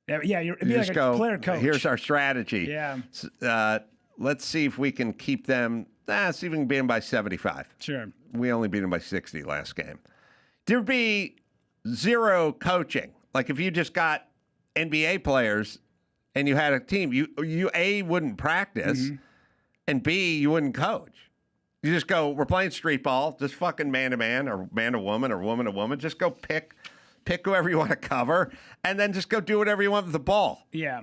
Yeah, it'd be like a player coach. Here's our strategy. Yeah. Let's see if we can keep them. See if we can beat them by 75. Sure. We only beat them by 60 last game. There'd be zero coaching. Like if you just got NBA players and you had a team, you A, wouldn't practice, and B, you wouldn't coach. You just go, we're playing street ball, just fucking man-to-man or man-to-woman or woman-to-woman. Just go pick whoever you want to cover, and then just go do whatever you want with the ball. Yeah.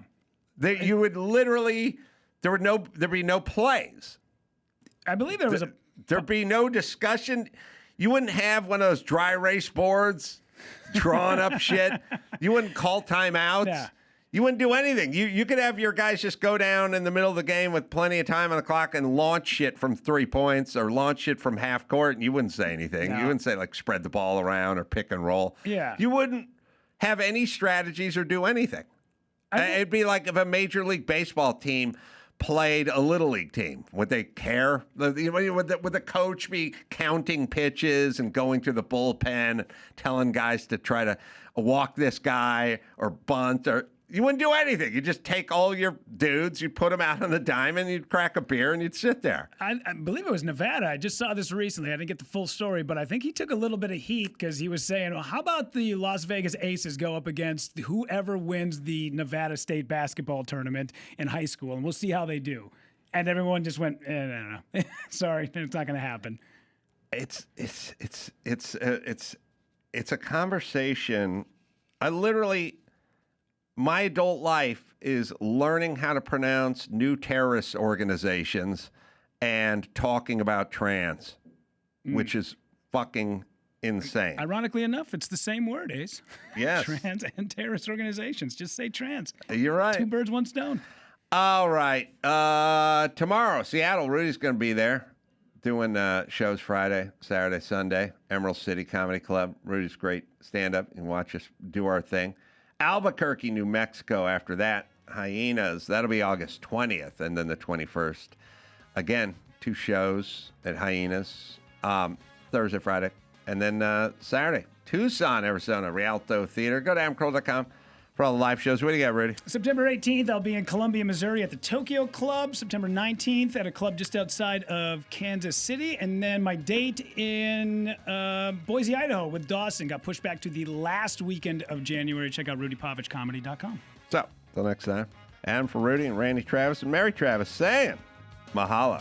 You would literally, there'd be no plays. I believe there'd be no discussion. You wouldn't have one of those dry erase boards drawing up shit. You wouldn't call timeouts. Yeah. You wouldn't do anything. You could have your guys just go down in the middle of the game with plenty of time on the clock and launch shit from 3 points or launch shit from half court, and you wouldn't say anything. No. You wouldn't say, like, spread the ball around or pick and roll. Yeah. You wouldn't have any strategies or do anything. It'd be like if a Major League Baseball team played a Little League team. Would they care? Would the coach be counting pitches and going to the bullpen, telling guys to try to walk this guy or bunt? Or you wouldn't do anything. You just take all your dudes, you put them out on the diamond, you'd crack a beer, and you'd sit there. I believe it was Nevada. I just saw this recently. I didn't get the full story, but I think he took a little bit of heat because he was saying, well, how about the Las Vegas Aces go up against whoever wins the Nevada State basketball tournament in high school, and we'll see how they do. And everyone just went, no. Sorry, it's not going to happen. It's a conversation. My adult life is learning how to pronounce new terrorist organizations and talking about trans, which is fucking insane. Ironically enough, it's the same word, Ace. Yes. Trans and terrorist organizations. Just say trans. You're right. 2 birds, 1 stone. All right. Tomorrow, Seattle, Rudy's going to be there doing shows Friday, Saturday, Sunday. Emerald City Comedy Club. Rudy's great stand-up. You can watch us do our thing. Albuquerque, New Mexico after that. Hyenas, that'll be August 20th and then the 21st. Again, 2 shows at Hyenas, Thursday, Friday, and then Saturday. Tucson, Arizona, Rialto Theater. Go to amcroll.com for all the live shows. What do you got, Rudy? September 18th, I'll be in Columbia, Missouri at the Tokyo Club. September 19th at a club just outside of Kansas City. And then my date in Boise, Idaho with Dawson got pushed back to the last weekend of January. Check out RudyPavichComedy.com. So, till next time, Adam for Rudy and Randy Travis and Mary Travis saying mahalo.